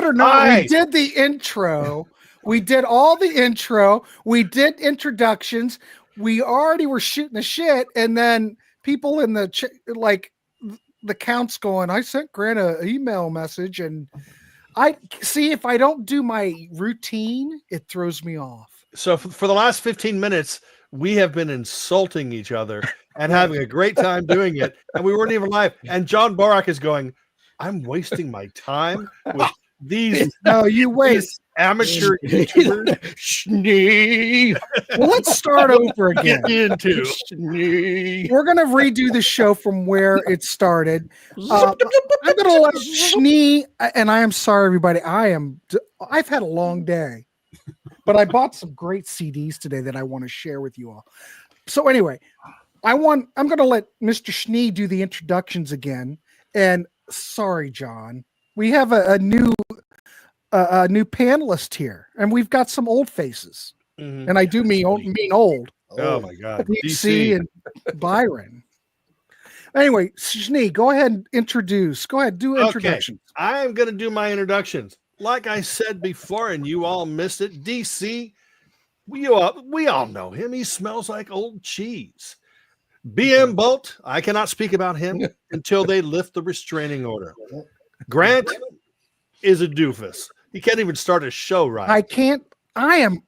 it or not, we did the intro. We did all the intro. We did introductions. We already were shooting the shit, and then people in the the counts going, I sent Grant an email message, and I see if I don't do my routine, it throws me off. So for the last 15 minutes, we have been insulting each other and having a great time doing it, and we weren't even live. And John Borack is going, I'm wasting my time with these. No, you wait. Amateur YouTubers. Well, let's start over again. We're gonna redo the show from where it started. I'm gonna let Schnee, and I am sorry, everybody. I've had a long day, but I bought some great CDs today that I want to share with you all. So anyway, I'm gonna let Mr. Schnee do the introductions again. And sorry, John, we have a new panelist here, and we've got some old faces, and I do mean old. Oh my God, DC and Byron. Anyway, Schnee, go ahead and introduce. Go ahead, do introductions. Okay. I am going to do my introductions. Like I said before, and you all missed it. DC, we all know him. He smells like old cheese. BM Bolt, I cannot speak about him until they lift the restraining order. Grant is a doofus. He can't even start a show right. I can't. I am.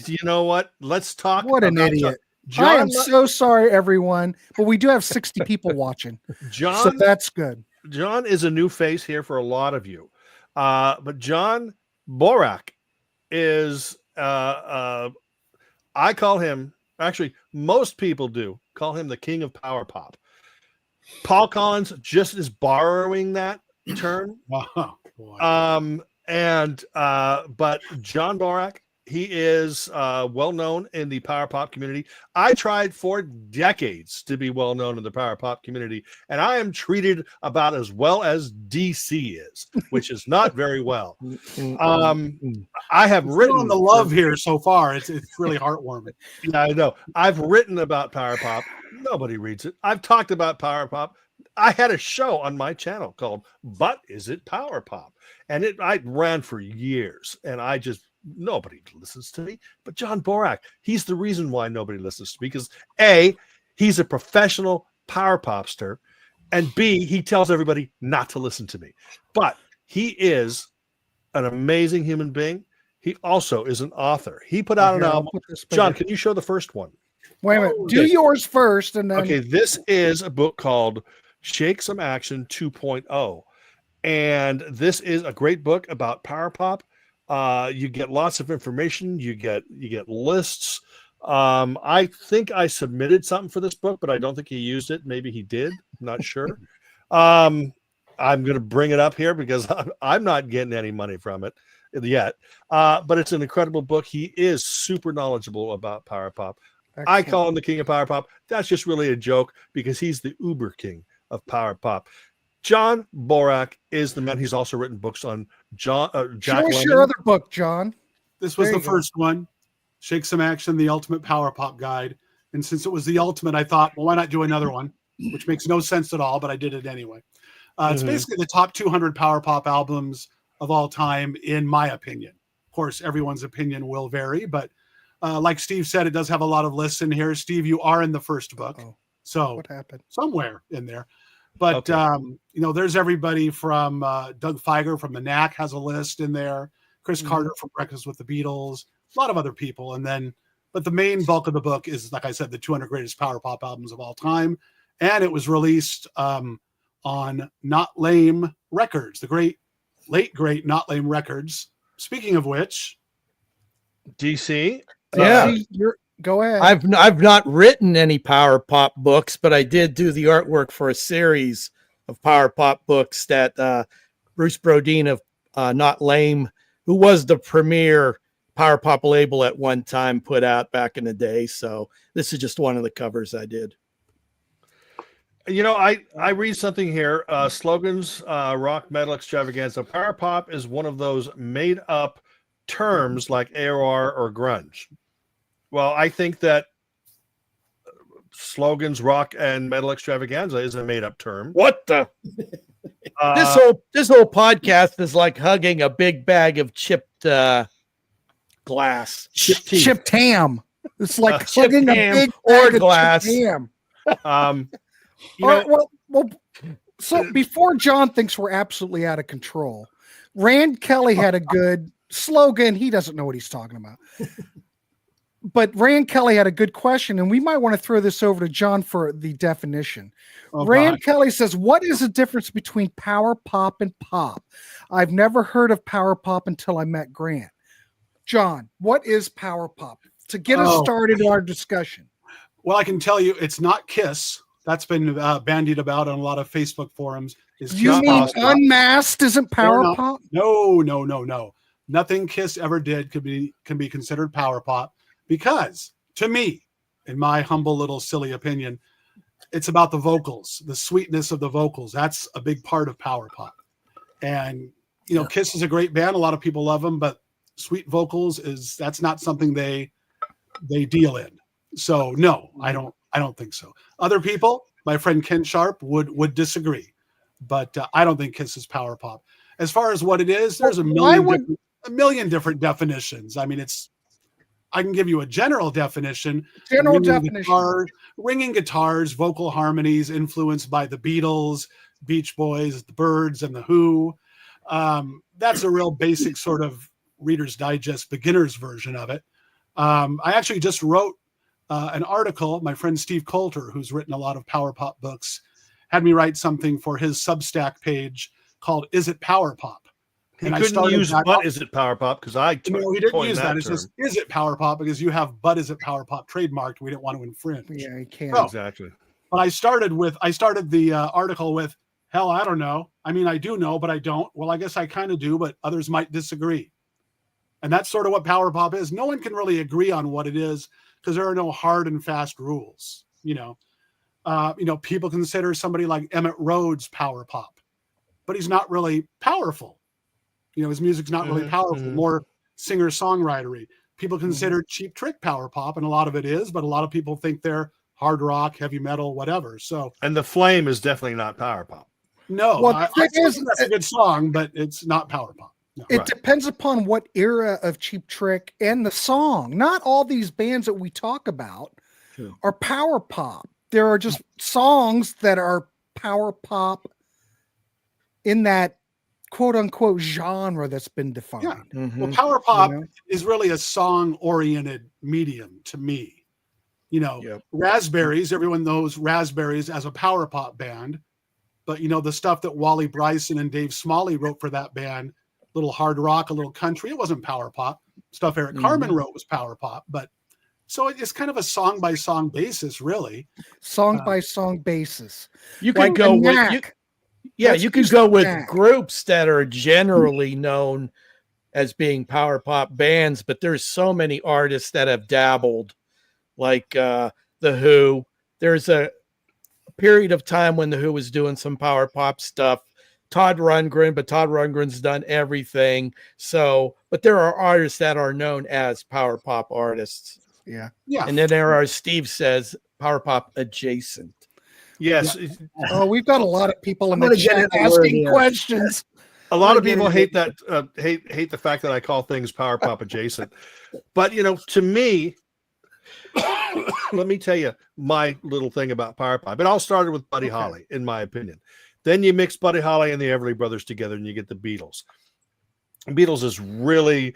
You know what? Let's talk. What an idiot. John, I am so sorry, everyone, but we do have 60 people watching. John, so that's good. John is a new face here for a lot of you. But John Borack is, I call him, actually, most people do call him the king of power pop. Paul Collins just is borrowing that term. Wow. But John Borack, he is well known in the power pop community. I tried for decades to be well known in the power pop community, and I am treated about as well as DC is, which is not very well. I have written on the love here so far. It's really heartwarming. Yeah, I know. I've written about power pop. Nobody reads it. I've talked about power pop. I had a show on my channel called "But Is It Power Pop?" and I ran for years, and nobody listens to me. But John Borack, he's the reason why nobody listens to me, because A, he's a professional power popster, and B, he tells everybody not to listen to me. But he is an amazing human being. He also is an author. He put out an album. John, can you show the first one? Wait a minute. Do yours first, and then. Okay, this is a book called Shake Some Action 2.0, and this is a great book about power pop. You get lots of information. You get lists. I think I submitted something for this book, but I don't think he used it. Maybe he did. I'm not sure. I'm going to bring it up here because I'm not getting any money from it yet. But it's an incredible book. He is super knowledgeable about power pop. Excellent. I call him the king of power pop. That's just really a joke because he's the uber king of power pop. John Borack is the man. He's also written books on Jack Lemmon. Show us your other book, John. This was the first one, Shake Some Action, the Ultimate Power Pop Guide. And since it was the ultimate, I thought, well, why not do another one? Which makes no sense at all, but I did it anyway. It's basically the top 200 power pop albums of all time, in my opinion. Of course, everyone's opinion will vary, but like Steve said, it does have a lot of lists in here. Steve, you are in the first book. Oh, so what happened? Somewhere in there. But, there's everybody from Doug Feiger from the Knack has a list in there. Chris Carter from Breakfast with the Beatles, a lot of other people. But the main bulk of the book is, like I said, the 200 greatest power pop albums of all time. And it was released on Not Lame Records, the late great Not Lame Records. Speaking of which, DC. Yeah. Go ahead. I've not written any power pop books, but I did do the artwork for a series of power pop books that Bruce Brodeen of Not Lame, who was the premier power pop label at one time, put out back in the day. So this is just one of the covers I did. I read something here. Slogans, rock, metal, extravaganza. Power pop is one of those made up terms like AOR or grunge. Well, I think that slogans, rock, and metal extravaganza is a made-up term. What the? This whole podcast is like hugging a big bag of chipped glass, chipped ham. It's like chipped hugging a ham big or bag of glass. chipped ham. You All know, right, well, so before John thinks we're absolutely out of control, Rand Kelly had a good slogan. He doesn't know what he's talking about. But Rand Kelly had a good question, and we might want to throw this over to John for the definition. Rand Kelly says, what is the difference between power pop and pop? I've never heard of power pop until I met Grant. John, what is power pop? To get us started in our discussion. Well, I can tell you it's not Kiss. That's been bandied about on a lot of Facebook forums. You mean Unmasked isn't power pop? No. Nothing Kiss ever did can be considered power pop, because to me, in my humble little silly opinion, it's about the vocals, the sweetness of the vocals. That's a big part of power pop. And Kiss is a great band. A lot of people love them, but sweet vocals that's not something they deal in. So no, I don't think so. Other people, my friend Ken Sharp would disagree, but I don't think Kiss is power pop. As far as what it is, there's a million different definitions. I mean, I can give you a general definition. Ringing guitars, vocal harmonies influenced by the Beatles, Beach Boys, the Byrds, and the Who. That's a real basic sort of Reader's Digest beginner's version of it. I actually just wrote an article. My friend Steve Coulter, who's written a lot of power pop books, had me write something for his Substack page called "Is It Power Pop?" He couldn't use "But Is It Power Pop?" because he didn't use that. It's just "Is It Power Pop?" because you have "But Is It Power Pop?" trademarked. We didn't want to infringe. Yeah, you can't. Exactly. But I started the article with, "Hell, I don't know. I mean, I do know, but I don't. Well, I guess I kind of do, but others might disagree." And that's sort of what power pop is. No one can really agree on what it is because there are no hard and fast rules. People consider somebody like Emmett Rhodes power pop, but he's not really powerful. His music's not really powerful, more singer-songwritery. People consider Cheap Trick power pop, and a lot of it is, but a lot of people think they're hard rock, heavy metal, whatever. So, and The Flame is definitely not power pop. No, I think that's a good song, but it's not power pop. No. It depends upon what era of Cheap Trick and the song. Not all these bands that we talk about are power pop. There are just songs that are power pop in that quote unquote genre that's been defined. Yeah. Well, power pop is really a song oriented medium to me. Raspberries, everyone knows Raspberries as a power pop band, but the stuff that Wally Bryson and Dave Smalley wrote for that band, little hard rock, a little country, it wasn't power pop. Stuff Eric Carmen wrote was power pop, but so it's kind of a song by song basis, really. Song by song basis. You can go with you can go with groups that are generally known as being power pop bands, but there's so many artists that have dabbled, like the Who. There's a period of time when the Who was doing some power pop stuff. Todd Rundgren's done everything. So, but there are artists that are known as power pop artists. Yeah. And then there are, Steve says, power pop adjacent. Yes. Yeah. Oh, we've got a lot of people in the chat asking questions. A lot of people hate that. Hate the fact that I call things power pop adjacent. But to me, let me tell you my little thing about power pop. It all started with Buddy Holly, in my opinion. Then you mix Buddy Holly and the Everly Brothers together, and you get the Beatles. The Beatles is really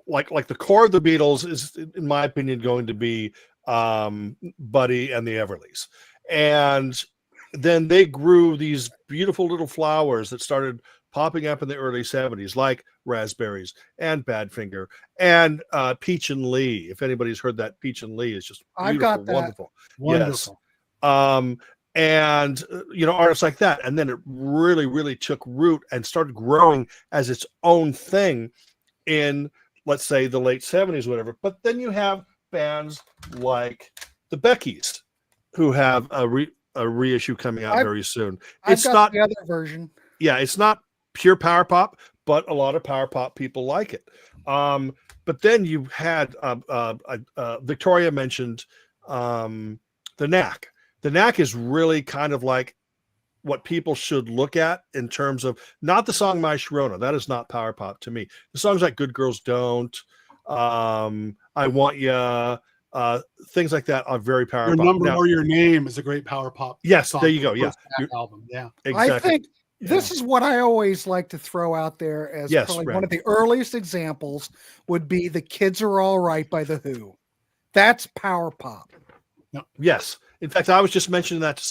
like the core of the Beatles is, in my opinion, going to be Buddy and the Everlys. And then they grew these beautiful little flowers that started popping up in the early 70s, like Raspberries and Badfinger and Peach and Lee. If anybody's heard that, Peach and Lee is just beautiful, I've got that. wonderful. Wonderful. Yes. And artists like that, and then it really, really took root and started growing as its own thing in, let's say, the late 70s, whatever. But then you have bands like the Beckys, who have a reissue coming out very soon. It's not the other version. Yeah, it's not pure power pop, but a lot of power pop people like it. But then you had Victoria mentioned the Knack. The Knack is really kind of like what people should look at in terms of not the song My Sharona. That is not power pop to me. The songs like Good Girls Don't, I Want Ya, things like that are very power Your pop. Number Now, or Your Name is a great power pop. yes, song there you from go. the Yeah, first Knack album. Yeah. exactly. I think this is what I always like to throw out there as Yes, probably one Randy. of the earliest examples would be The Kids Are All Right by The Who. That's power pop. Yes. In fact, I was just mentioning that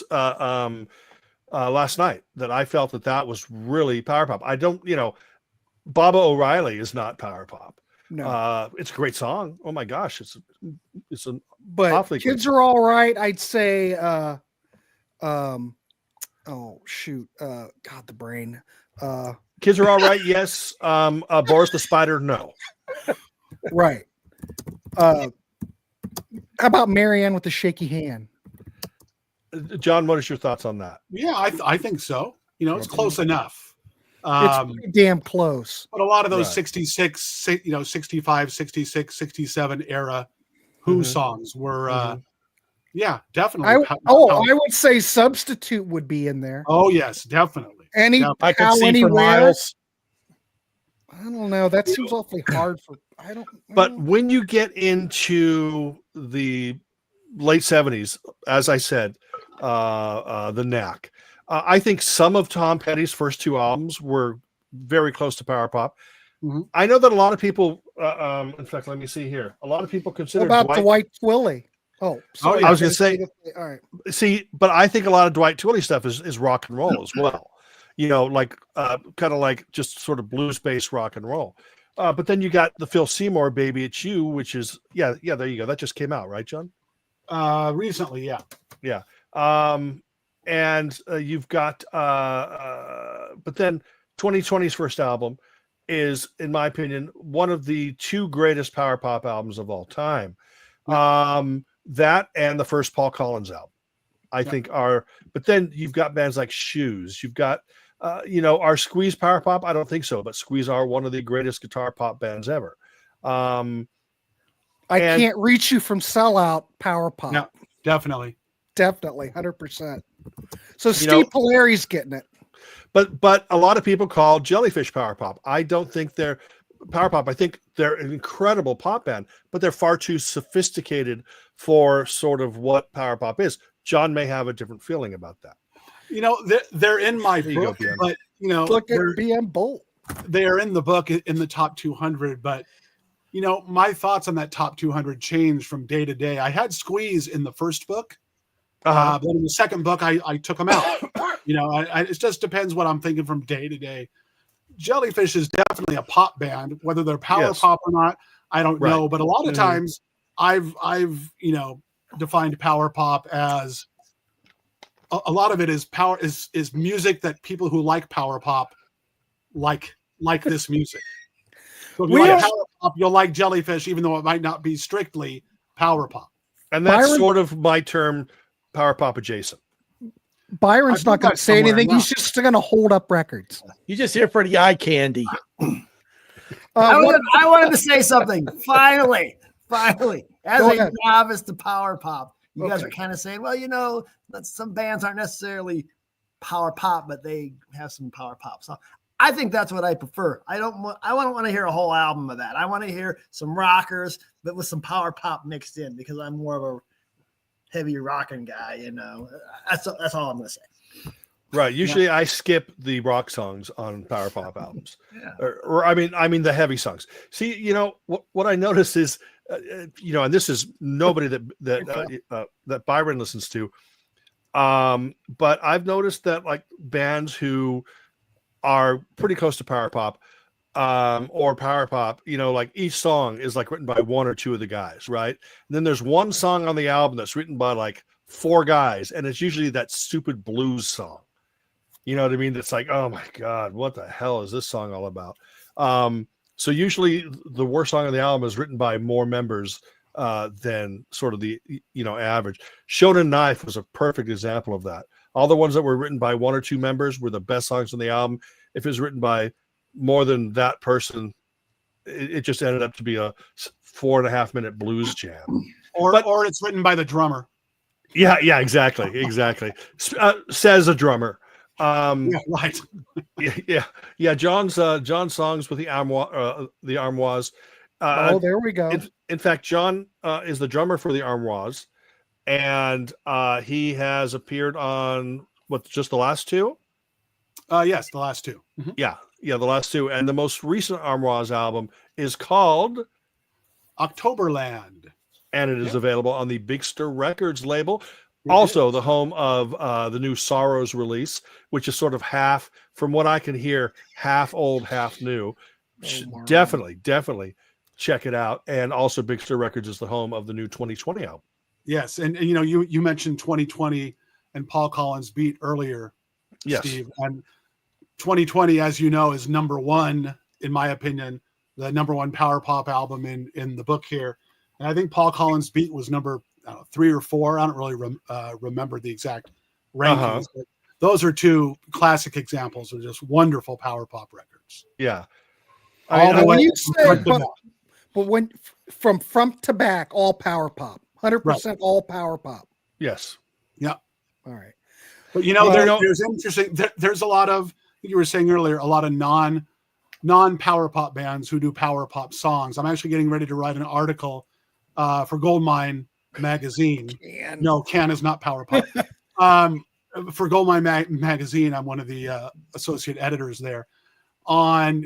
last night, that I felt that was really power pop. I don't, Baba O'Reilly is not power pop. No. It's a great song. Oh my gosh, it's an But awfully Kids great Are All Right, I'd say oh shoot. God, the brain. Kids Are All Right. Yes. Boris the Spider. No. Right. How about Marianne with the shaky hand? John, what is your thoughts on that? Yeah, I think so. It's close enough. It's pretty damn close. But a lot of those Right. 66, 65, 66, 67 era Who Mhm. songs were, Mhm. yeah, definitely. I would say Substitute would be in there. Oh, yes, definitely. Any I could How see for Anywhere? miles. I don't know. That seems awfully hard for. I don't. But when you get into the late 70s, as I said, the Knack, I think some of Tom Petty's first two albums were very close to power pop. Mhm. I know that a lot of people, in fact, let me see here. A lot of people What consider about Dwight Twilley? Oh, sorry. yeah. I was going to say, all right. see, but I think a lot of Dwight Twilley stuff is rock and roll as well. Like kind of like just sort of blues-based rock and roll. But then you got the Phil Seymour "Baby It's You," which is yeah. There you go. That just came out, right, John? Recently, yeah. Yeah. And you've got, but then 2020's first album is, in my opinion, one of the two greatest power pop albums of all time. That and the first Paul Collins album, I think are, but then you've got bands like Shoes. You've got, are Squeeze power pop? I don't think so, but Squeeze are one of the greatest guitar pop bands ever. I Can't Reach You from Sellout power pop. No, definitely. Definitely, 100%. So Steve Polari's getting it. But a lot of people call Jellyfish power pop. I don't think they're power pop. I think they're an incredible pop band, but they're far too sophisticated for sort of what power pop is. John may have a different feeling about that. They're in my book, but look at BM Bolt. They are in the book in the top 200, but my thoughts on that top 200 changed from day to day. I had Squeeze in the first book. But in the second book, I took them out. It just depends what I'm thinking from day to day. Jellyfish is definitely a pop band, whether they're power pop or not, I don't know. But a lot of times, I've defined power pop as a lot of it is power is music that people who like power pop like this music. So if you like power pop, you'll like Jellyfish, even though it might not be strictly power pop. And that's sort of my term. Power pop adjacent. Byron's not going to say anything. He's just going to hold up records. You're just here for the eye candy. I wanted to say something. Finally, as a novice to power pop, you guys are kind of saying, well, that some bands aren't necessarily power pop, but they have some power pop. So I think that's what I prefer. I don't want to hear a whole album of that. I want to hear some rockers, but with some power pop mixed in, because I'm more of a heavy rocking guy, that's all I'm gonna say. Right. Usually I skip the rock songs on power pop albums. Yeah. Or I mean the heavy songs. See, what I notice is and this is nobody that Byron listens to. But I've noticed that like bands who are pretty close to power pop or power pop, like each song is like written by one or two of the guys, right? And then there's one song on the album that's written by like four guys, and it's usually that stupid blues song. You know what I mean? It's like, oh my God, what the hell is this song all about? So usually the worst song on the album is written by more members than sort of the average. Shonen Knife was a perfect example of that. All the ones that were written by one or two members were the best songs on the album. If it was written by more than that person, it just ended up to be a 4.5 minute blues jam. Or it's written by the drummer. Yeah, exactly. Says a drummer. Yeah, right. yeah. John's songs with the Armoires. Oh, there we go. In fact, John is the drummer for the Armoires, and he has appeared on just the last two. Yes, the last two. Mm-hmm. Yeah, the last two, and the most recent Armoires album is called Octoberland, and it is available on the Big Stir Records label. Also, the home of the new Sorrows release, which is sort of half, from what I can hear, half old, half new. Definitely check it out. And also, Big Stir Records is the home of the new 2020 album. Yes, and you know, you mentioned 2020 and Paul Collins Beat earlier, yes. Steve, and 2020, as you know, is number one in my opinion, the number one power pop album in the book here. And I think Paul Collins Beat was number 3 or 4. I don't really remember the exact rankings, but those are two classic examples of just wonderful power pop records. Yeah. When you say, but when from front to back, all power pop, 100% all power pop. Yes. Yeah. All right. But there's interesting. There's a lot of, you were saying earlier, a lot of non power pop bands who do power pop songs. I'm actually getting ready to write an article for Goldmine magazine. Can is not power pop. For Goldmine magazine, I'm one of the associate editors there, on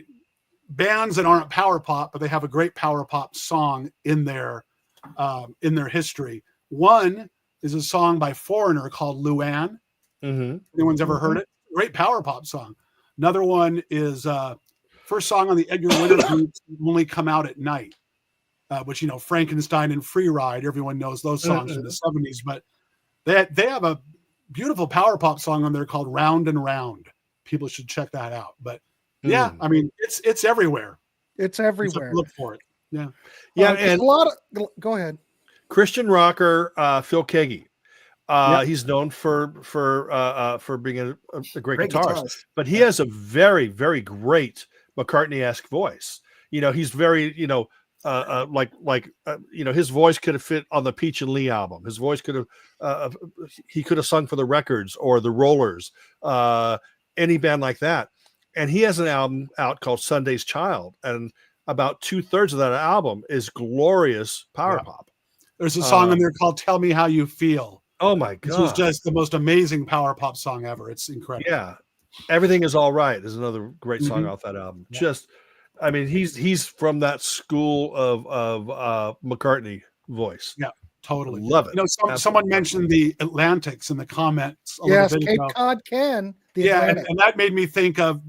bands that aren't power pop, but they have a great power pop song in their history. One is a song by Foreigner called Luann. Mm-hmm. Anyone's ever heard it? Great power pop song. Another one is first song on the Edgar Winter group, Only Come Out at Night. Which, Frankenstein and Free Ride, everyone knows those songs in the 70s, but they have a beautiful power pop song on there called Round and Round. People should check that out. But yeah, I mean, it's everywhere. It's everywhere. Look for it. Yeah. Yeah. And a lot of, go ahead. Christian rocker, Phil Kagi. He's known for being a great guitarist, but he has a very, very great McCartney-esque voice. He's very, his voice could have fit on the Peach and Lee album. His voice could have, he could have sung for the Records or the Rollers, any band like that. And he has an album out called Sunday's Child, and about 2/3 of that album is glorious power pop. There's a song in there called "Tell Me How You Feel." Oh my god! This was just the most amazing power pop song ever. It's incredible. Yeah, Everything Is All Right is another great song off that album. Yeah. He's from that school of McCartney voice. Yeah, totally. Love it. Someone mentioned the Atlantics in the comments. Yes, Cape Cod can. And that made me think of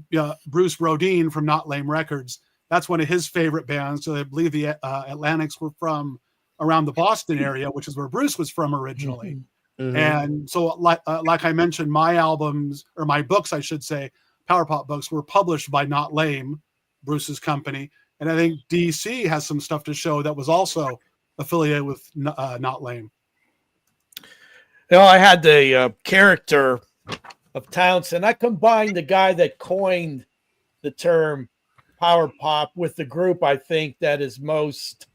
Bruce Rodin from Not Lame Records. That's one of his favorite bands. So I believe the Atlantics were from around the Boston area, which is where Bruce was from originally. Mm-hmm. And so, like I mentioned, my albums, or my books, I should say, power pop books, were published by Not Lame, Bruce's company. And I think DC has some stuff to show that was also affiliated with Not Lame. I had the character of Townsend. I combined the guy that coined the term power pop with the group I think that is most,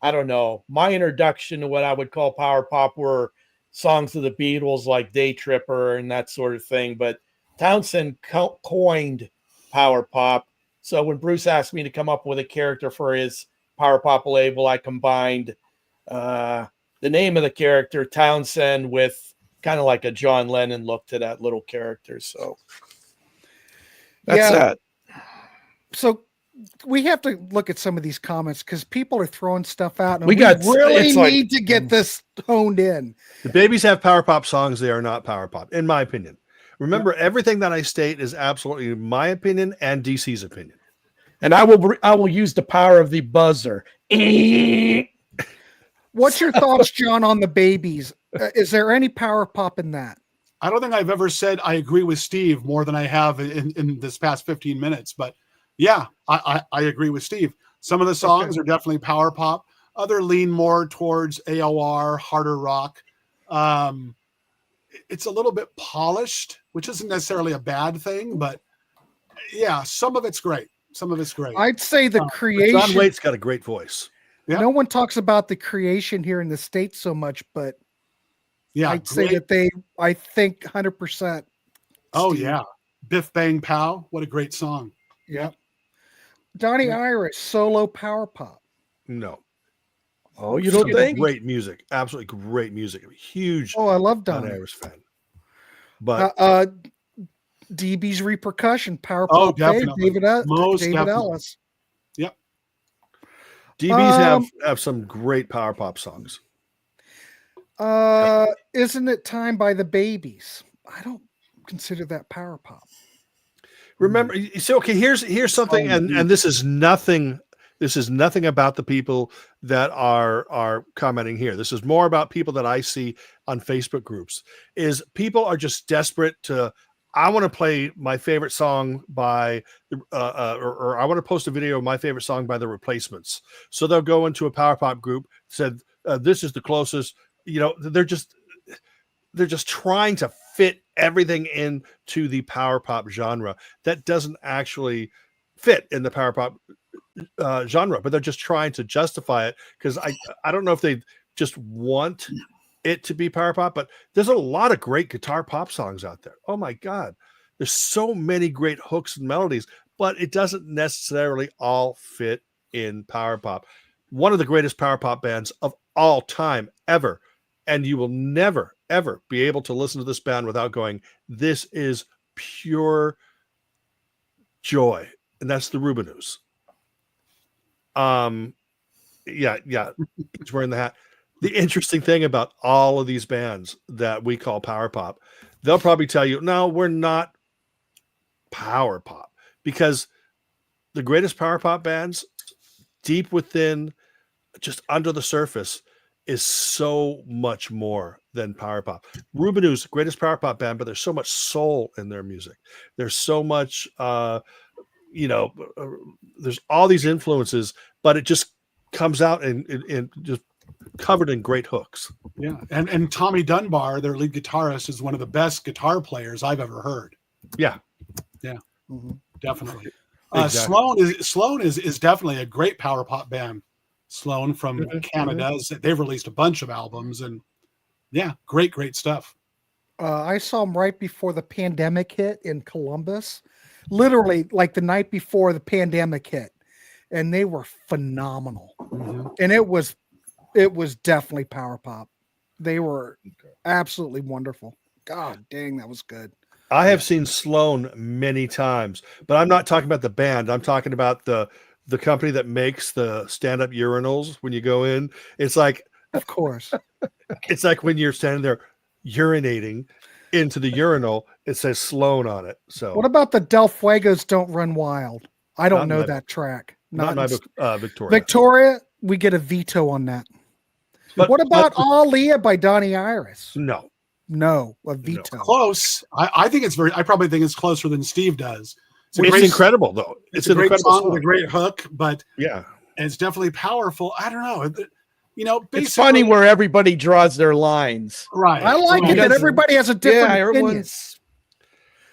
I don't know, my introduction to what I would call power pop were songs of the Beatles like Day Tripper and that sort of thing. But Townsend coined power pop. So when Bruce asked me to come up with a character for his power pop label, I combined the name of the character, Townsend, with kind of like a John Lennon look to that little character. So that's that. So we have to look at some of these comments because people are throwing stuff out, and we really need to get this honed in. The Babies have power pop songs. They are not power pop, in my opinion. Remember, everything that I state is absolutely my opinion and DC's opinion. And I will use the power of the buzzer. What's your thoughts, John, on the Babies? Is there any power pop in that? I don't think I've ever said I agree with Steve more than I have in this past 15 minutes. But yeah, I agree with Steve. Some of the songs are definitely power pop. Other lean more towards AOR, harder rock. It's a little bit polished, which isn't necessarily a bad thing, but yeah, some of it's great. I'd say the creation. John Waite's got a great voice. Yeah. No one talks about the creation here in the States so much, but yeah, I'd say that I think 100% Oh Steve. yeah, Biff Bang Pow. What a great song. Yep. Donnie Iris, solo power pop. No. Oh, you don't think? Great music. Absolutely great music. I'm a huge Oh, I love Don Donnie. Iris fan. But DB's Repercussion, power Oh, pop fave, definitely. Most David definitely. Ellis. Yep. DBs have some great power pop songs. Isn't It Time by the Babies? I don't consider that power pop. Remember, so okay, here's something, and this is nothing. This is nothing about the people that are commenting here. This is more about people that I see on Facebook groups. Is people are just desperate to. I want to play my favorite song by, or I want to post a video of my favorite song by the Replacements. So they'll go into a power pop group, said this is the closest. You know, they're just trying to fit everything into the power pop genre that doesn't actually fit in the power pop genre, but they're just trying to justify it because I don't know if they just want it to be power pop, but there's a lot of great guitar pop songs out there. Oh my God. There's so many great hooks and melodies, but it doesn't necessarily all fit in power pop. One of the greatest power pop bands of all time ever. And you will never, ever be able to listen to this band without going, this is pure joy. And that's the Rubinoos. Yeah. He's wearing the hat. The interesting thing about all of these bands that we call power pop, they'll probably tell you, no, we're not power pop, because the greatest power pop bands deep within, just under the surface, is so much more than power pop. Rubinoos, greatest power pop band, but there's so much soul in their music. There's so much, there's all these influences, but it just comes out and just covered in great hooks. Yeah, and Tommy Dunbar, their lead guitarist, is one of the best guitar players I've ever heard. Yeah, definitely. Exactly. Sloan is definitely a great power pop band. Sloan from Canada. They've released a bunch of albums, and yeah, great stuff. I saw them right before the pandemic hit in Columbus, literally like the night before the pandemic hit, and they were phenomenal. And it was definitely power pop. They were absolutely wonderful. God dang, that was good. I have seen Sloan many times, but I'm not talking about the band. I'm talking about the company that makes the stand-up urinals. When you go in, it's like, of course, it's like when you're standing there urinating into the urinal, it says Sloan on it. So what about the Del Fuegos Don't Run Wild? I don't know that track. Not Victoria. Victoria, we get a veto on that. But what about Aaliyah by Donnie Iris? No, a veto. Close. I think it's I probably think it's closer than Steve does. It's incredible, though. It's a great song with a great hook, but yeah, it's definitely powerful. I don't know. You know, it's funny where everybody draws their lines. Right. I like it that everybody has a different opinion.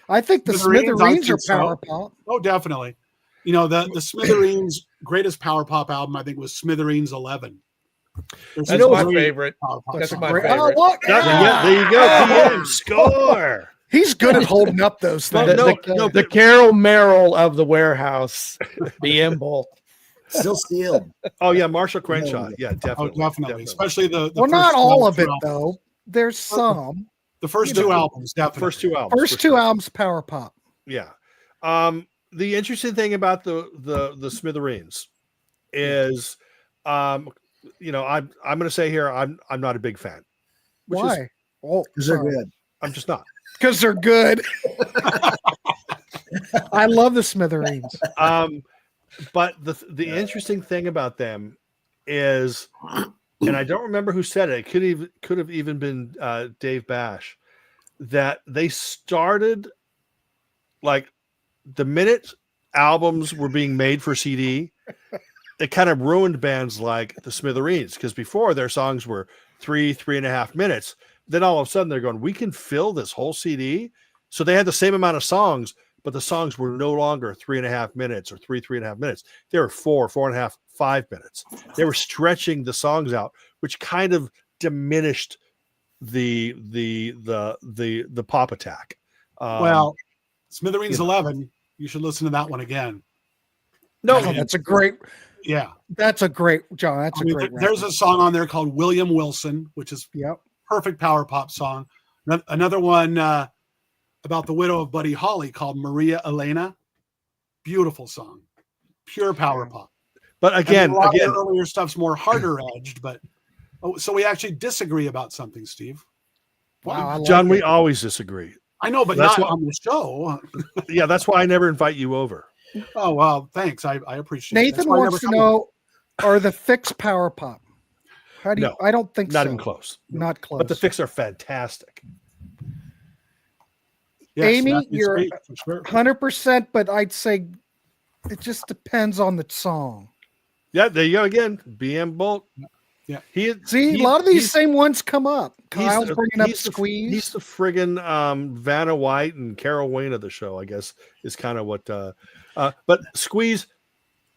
I think the Smithereens are power pop. Oh, definitely. You know, the Smithereens greatest power pop album, I think, was Smithereens 11. That's my favorite. That's my favorite. Oh, look. Yeah, there you go. Score. He's good at holding up those things. The Carol Merrill of the Warehouse, BM Bolt. Still sealed. Oh yeah, Marshall Crenshaw. Yeah, definitely. Oh, definitely. Especially the well, not all of it though. There's some. The first two albums, definitely. First two albums, power pop. Yeah. The interesting thing about the Smithereens is, I'm going to say here, I'm not a big fan. Why? Because they're good. I'm just not. Because they're good. I love the Smithereens. But the interesting thing about them is, and I don't remember who said it. It could have even been Dave Bash, that they started like the minute albums were being made for CD. It kind of ruined bands like the Smithereens, because before their songs were 3.5 minutes. Then all of a sudden they're going, we can fill this whole CD. So they had the same amount of songs, but the songs were no longer 3.5 minutes or 3.5 minutes. They were 4.5, 5 minutes. They were stretching the songs out, which kind of diminished the pop attack. Well, Smithereens 11, you should listen to that one again. No, That's a great. Yeah, That's a great, John. That's a great. There's a song on there called William Wilson, which is perfect power pop song. Another one about the widow of Buddy Holly called Maria Elena. Beautiful song, pure power pop. But again, earlier stuff's more harder edged. But so we actually disagree about something, Steve. Wow, John, we always disagree. I know, but not on the show. Yeah, that's why I never invite you over. Oh, well, thanks. I appreciate it. Nathan wants to know, are the Fix power pop? How do you? No, I don't think not so. even close. Not close. But the Fix are fantastic. Yes, Amy, you're sure. 100%, but I'd say it just depends on the song. Yeah, there you go again. BM Bolt. Yeah. A lot of these same ones come up. Kyle's bringing up Squeeze. He's the friggin' Vanna White and Carol Wayne of the show, I guess, is kind of what. But Squeeze,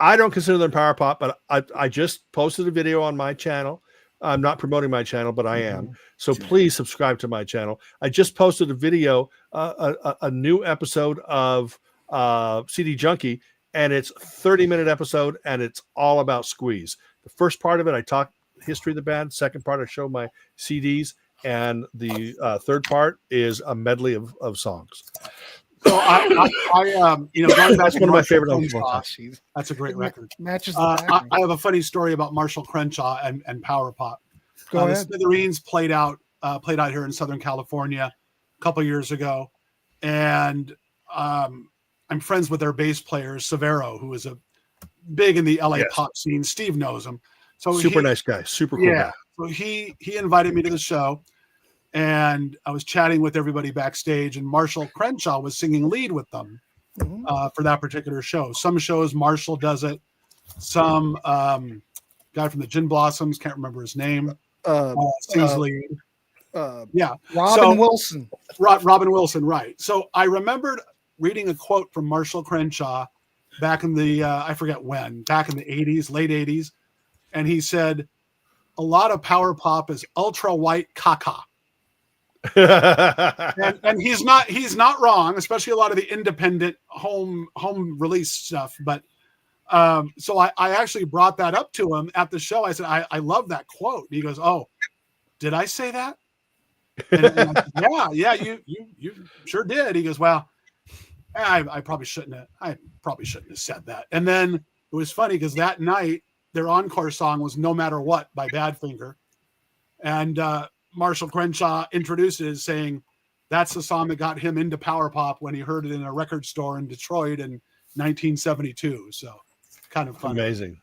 I don't consider them power pop, but I just posted a video on my channel. I'm not promoting my channel, but I am. So please subscribe to my channel. I just posted a video, a new episode of CD Junkie, and it's a 30-minute episode, and it's all about Squeeze. The first part of it, I talk history of the band. Second part, I show my CDs, and the third part is a medley of songs. So going back That's to one of my favorite albums. albums. That's a great record. Matches the I have a funny story about Marshall Crenshaw and power pop. Go The ahead. Smithereens played out here in Southern California a couple years ago, and I'm friends with their bass player Severo, who is big in the LA pop scene. Steve knows him. So Super nice guy, super cool guy. So he invited me to the show, and I was chatting with everybody backstage, and Marshall Crenshaw was singing lead with them for that particular show. Some shows Marshall does it. Some guy from the Gin Blossoms, can't remember his name, sings lead. Robin Wilson. Robin Wilson, right. So I remembered reading a quote from Marshall Crenshaw back in the, I forget when, back in the 80s, late 80s. And he said, a lot of power pop is ultra white caca. and he's not wrong, especially a lot of the independent home release stuff. But so I actually brought that up to him at the show. I said, I love that quote. And he goes, oh, did I say that? And I said, you sure did. He goes, well, I probably shouldn't have said that. And then it was funny because that night their encore song was No Matter What by Badfinger. And Marshall Crenshaw introduced it as saying that's the song that got him into power pop when he heard it in a record store in Detroit in 1972. So kind of fun. Amazing.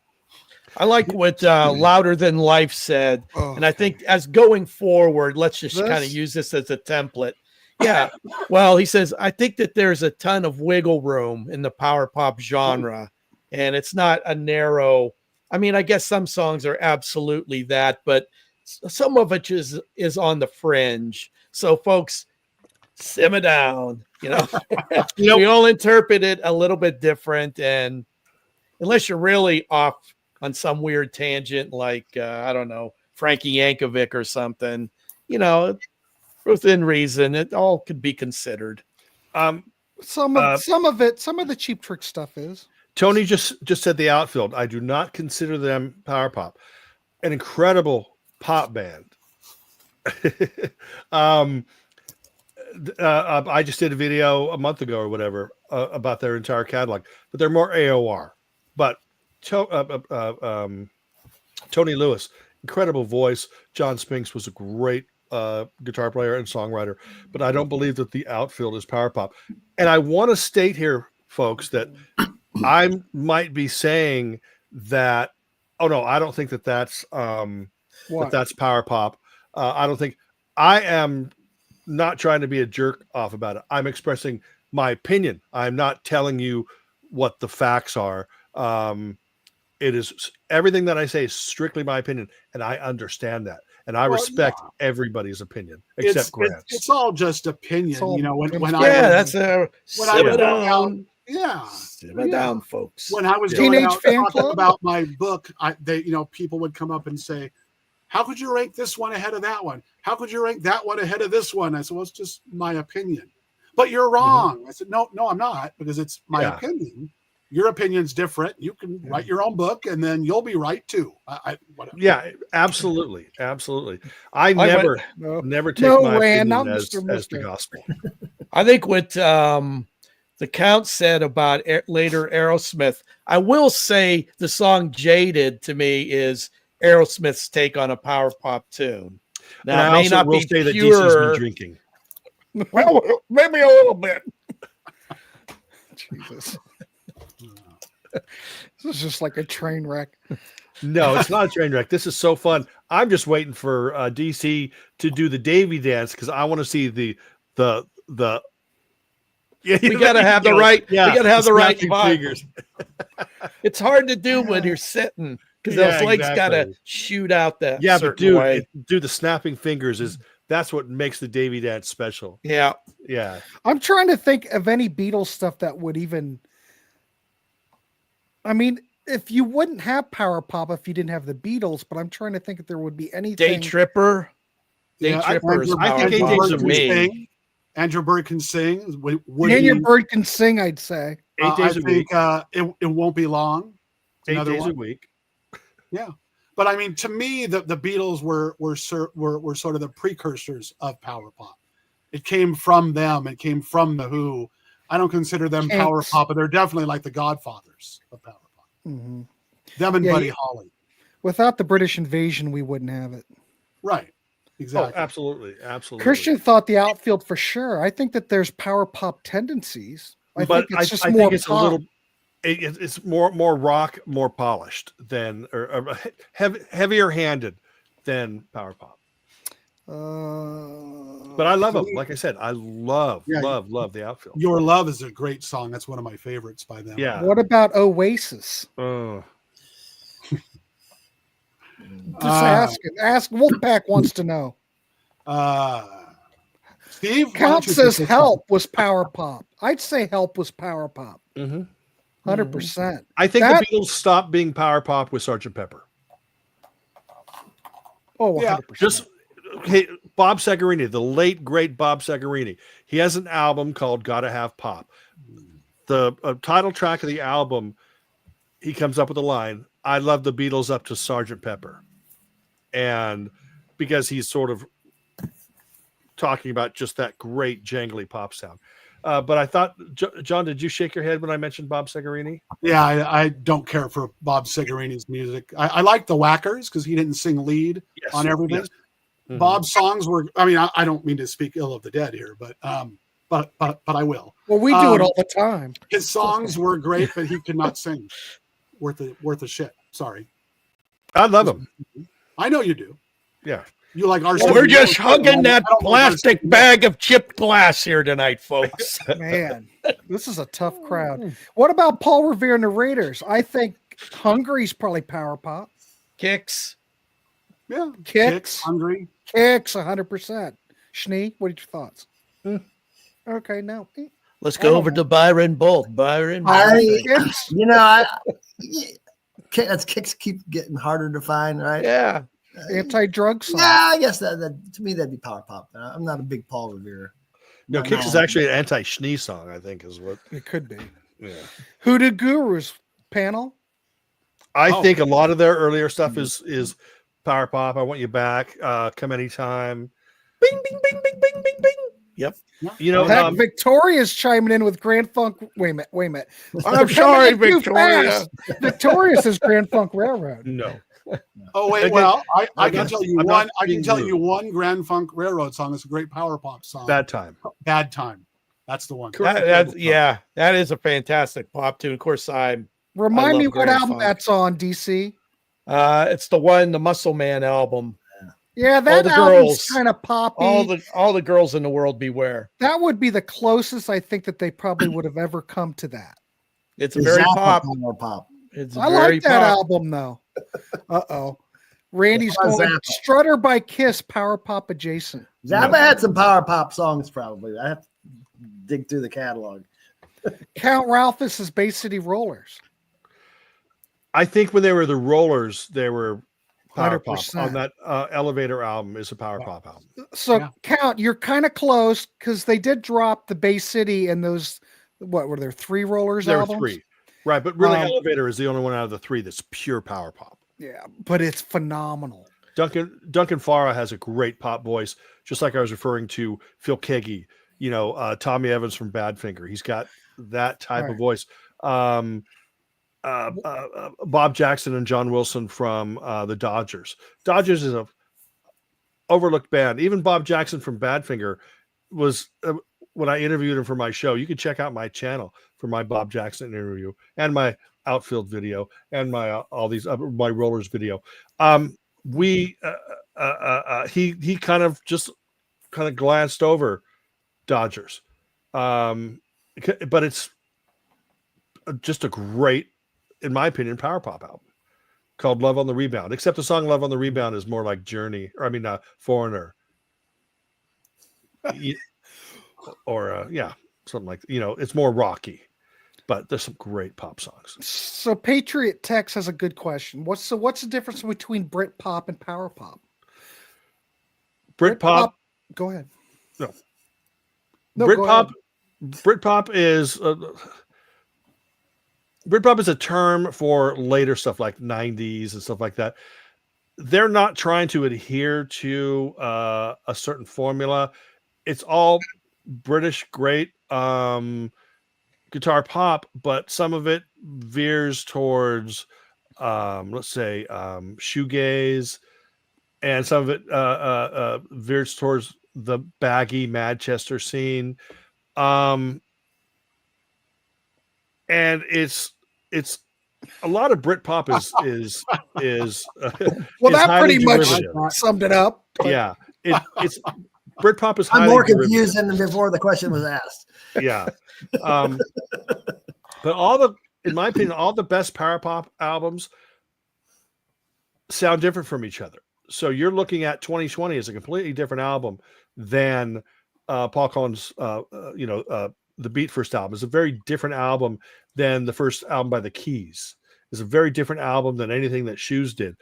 I like what Louder Than Life said. And I think as going forward, let's just kind of use this as a template. Yeah. Well, he says, I think that there's a ton of wiggle room in the power pop genre, and it's not a narrow. I mean, I guess some songs are absolutely that, but some of it is on the fringe. So, folks, simmer down. We all interpret it a little bit different, and unless you're really off on some weird tangent, like I don't know, Frankie Yankovic or something, within reason, it all could be considered. Some of the Cheap Trick stuff is. Tony just said the Outfield. I do not consider them power pop. An incredible pop band. I just did a video a month ago or whatever about their entire catalog, but they're more AOR. But Tony Lewis, incredible voice. John Spinks was a great guitar player and songwriter, but I don't believe that the Outfield is power pop. And I want to state here, folks, that I might be saying that. Oh no, I don't think that that's that's power pop. I don't think. I am not trying to be a jerk off about it. I'm expressing my opinion. I'm not telling you what the facts are. It is everything that I say is strictly my opinion, and I understand that, and I respect everybody's opinion except Grant's. It's all just opinion, Simmer down, folks. When I was going out talking about my book, people would come up and say, "How could you rank this one ahead of that one? How could you rank that one ahead of this one?" I said, "Well, it's just my opinion." but you're wrong. I said, no, I'm not, because it's my Yeah. opinion. Your opinion's different. You can write your own book, and then you'll be right too. Whatever. Yeah, absolutely. I never take No, my Rand, opinion not as Mr. the Mister. gospel. I think what the Count said about later Aerosmith, I will say the song "Jaded" to me is Aerosmith's take on a power pop tune. And Now, I it may also not will be say that DC's pure. been drinking. Well, maybe a little bit. Jesus. This is just like a train wreck. No, it's not a train wreck. This is so fun. I'm just waiting for DC to do the Davy dance because I want to see the. Yeah, We got to have the right. Yeah, we got to have the right snapping vibe. fingers. It's hard to do when you're sitting because Yeah, those legs got to exactly. shoot out that. Yeah, but certain way. dude, the snapping fingers that's what makes the Davy dance special. Yeah. Yeah. I'm trying to think of any Beatles stuff that would even. I mean, if you wouldn't have power pop if you didn't have the Beatles, but I'm trying to think if there would be anything. Day Tripper. Day Yeah, Tripper is I think power Eight pop Days to a Week. me. Andrew Bird can sing. Daniel Bird can sing, I'd say. 8 days I a week. think it won't be long. 8 Another days a one. week. Yeah, but I mean, to me, the Beatles were sort of the precursors of power pop. It came from them. It came from the Who. I don't consider them Kinks. power pop, but they're definitely like the godfathers of power pop. Mm-hmm. Them and Yeah, Buddy yeah. Holly. Without the British invasion, we wouldn't have it. Right. Exactly. Oh, absolutely. Christian thought the outfield for sure. I think that there's power pop tendencies. I But think it's just I more think it's pop. a little. It's more rock, more polished than or heavier handed than power pop. But I love them. Like I said, I love the outfield. Your Love is a great song. That's one of my favorites by them. Yeah. What about Oasis? Oh. Just ask. Wolfpack wants to know. Steve, why don't Count you says take this Help was power pop. I'd say Help was power pop. Mhm. 100%. I think That- the Beatles stopped being power pop with Sgt. Pepper. Oh, 100%. Just Bob Segarini, the late great Bob Segarini. He has an album called "Gotta Have Pop." The title track of the album, he comes up with a line, "I love the Beatles up to Sgt. Pepper," and because he's sort of talking about just that great jangly pop sound. But I thought, John, did you shake your head when I mentioned Bob Segarini? Yeah, I don't care for Bob Segarini's music. I like the Whackers because he didn't sing lead on everything. Yes. Mhm. Bob's songs were. I mean, I don't mean to speak ill of the dead here, but I will. Well, we do it all the time. His songs were great, but he could not sing. Worth a shit. Sorry. I love him. I know you do. Yeah. You like our. We're just hugging that plastic bag of chipped glass here tonight, folks. Man, this is a tough crowd. What about Paul Revere and the Raiders? I think Hungary's probably power pop. Kicks. Yeah. Kicks. Hungry. Kicks, 100%. Schnee, what are your thoughts? Okay, no. Let's go over to Byron Bolt. Byron. Kicks. You know, that's Kicks keep getting harder to find, right? Yeah. Anti-drug song. Yeah, I guess that to me that'd be power pop. I'm not a big Paul Revere. No, Kicks is actually an anti-Schnee song, I think, is what. It could be. Yeah. Hoodoo Gurus panel. I think a lot of their earlier stuff is power pop. I Want You Back. Come Anytime. Bing, bing, bing, bing, bing, bing, bing. Yep. You know, Heck, Victoria's chiming in with Grand Funk. Wait a minute. I'm sorry, Victoria. Victoria says Grand Funk Railroad. no. Oh wait, Again, well, I can not- tell you I'm one. not I can being tell rude. you one Grand Funk Railroad song. It's a great power pop song. Bad Time. Bad Time. That's the one. That is a fantastic pop tune. Of course, Remind love me what Grand album Funk. that's on, DC. it's the Muscle Man album. Yeah, that the album's girls. kind of poppy. All the girls in the world beware. That would be the closest I think that they probably would have ever come to that. It's very pop. More pop. It's I very like that pop. album though. Uh-oh. Randy's How's going Zappa? Strutter by Kiss, power pop adjacent. Zappa had some power pop songs, probably. I have to dig through the catalog. Count Ralphus is Bay City Rollers. I think when they were the Rollers, they were power pop 100%. on that Elevator album is a power pop album. So Yeah. Count, you're kind of close because they did drop the Bay City and those. What were there 3 Rollers There were albums? 3, right? But really, Um, Elevator is the only one out of the 3 that's pure power pop. Yeah, but it's phenomenal. Duncan Farah has a great pop voice, just like I was referring to Phil Keggy, Tommy Evans from Badfinger. He's got that type of voice. Bob Jackson and John Wilson from the Dodgers. Dodgers is a overlooked band. Even Bob Jackson from Badfinger was when I interviewed him for my show. You can check out my channel for my Bob Jackson interview and my outfield video and my all these my Rollers video. He kind of glanced over Dodgers, but it's just a great, in my opinion, power pop album called Love on the Rebound, except the song Love on the Rebound is more like Journey, or Foreigner. Or something like, it's more rocky, but there's some great pop songs. So Patriot Tex has a good question. What's the difference between Brit pop and power pop? Brit pop. Go ahead. No, Britpop. Britpop is Britpop is a term for later stuff like 90s and stuff like that. They're not trying to adhere to a certain formula. It's all British great guitar pop, but some of it veers towards let's say shoegaze, and some of it veers towards the baggy Manchester scene. And it's a lot of Britpop is well, is that highly pretty much derivative. summed it up. Yeah, it's Britpop is I'm highly more derivative. confused than before the question was asked. Yeah. But in my opinion, all the best power pop albums sound different from each other. So you're looking at 2020 as a completely different album than Paul Collins, the Beat First album. It's a very different album than the first album by the Keys. It's a very different album than anything that Shoes did.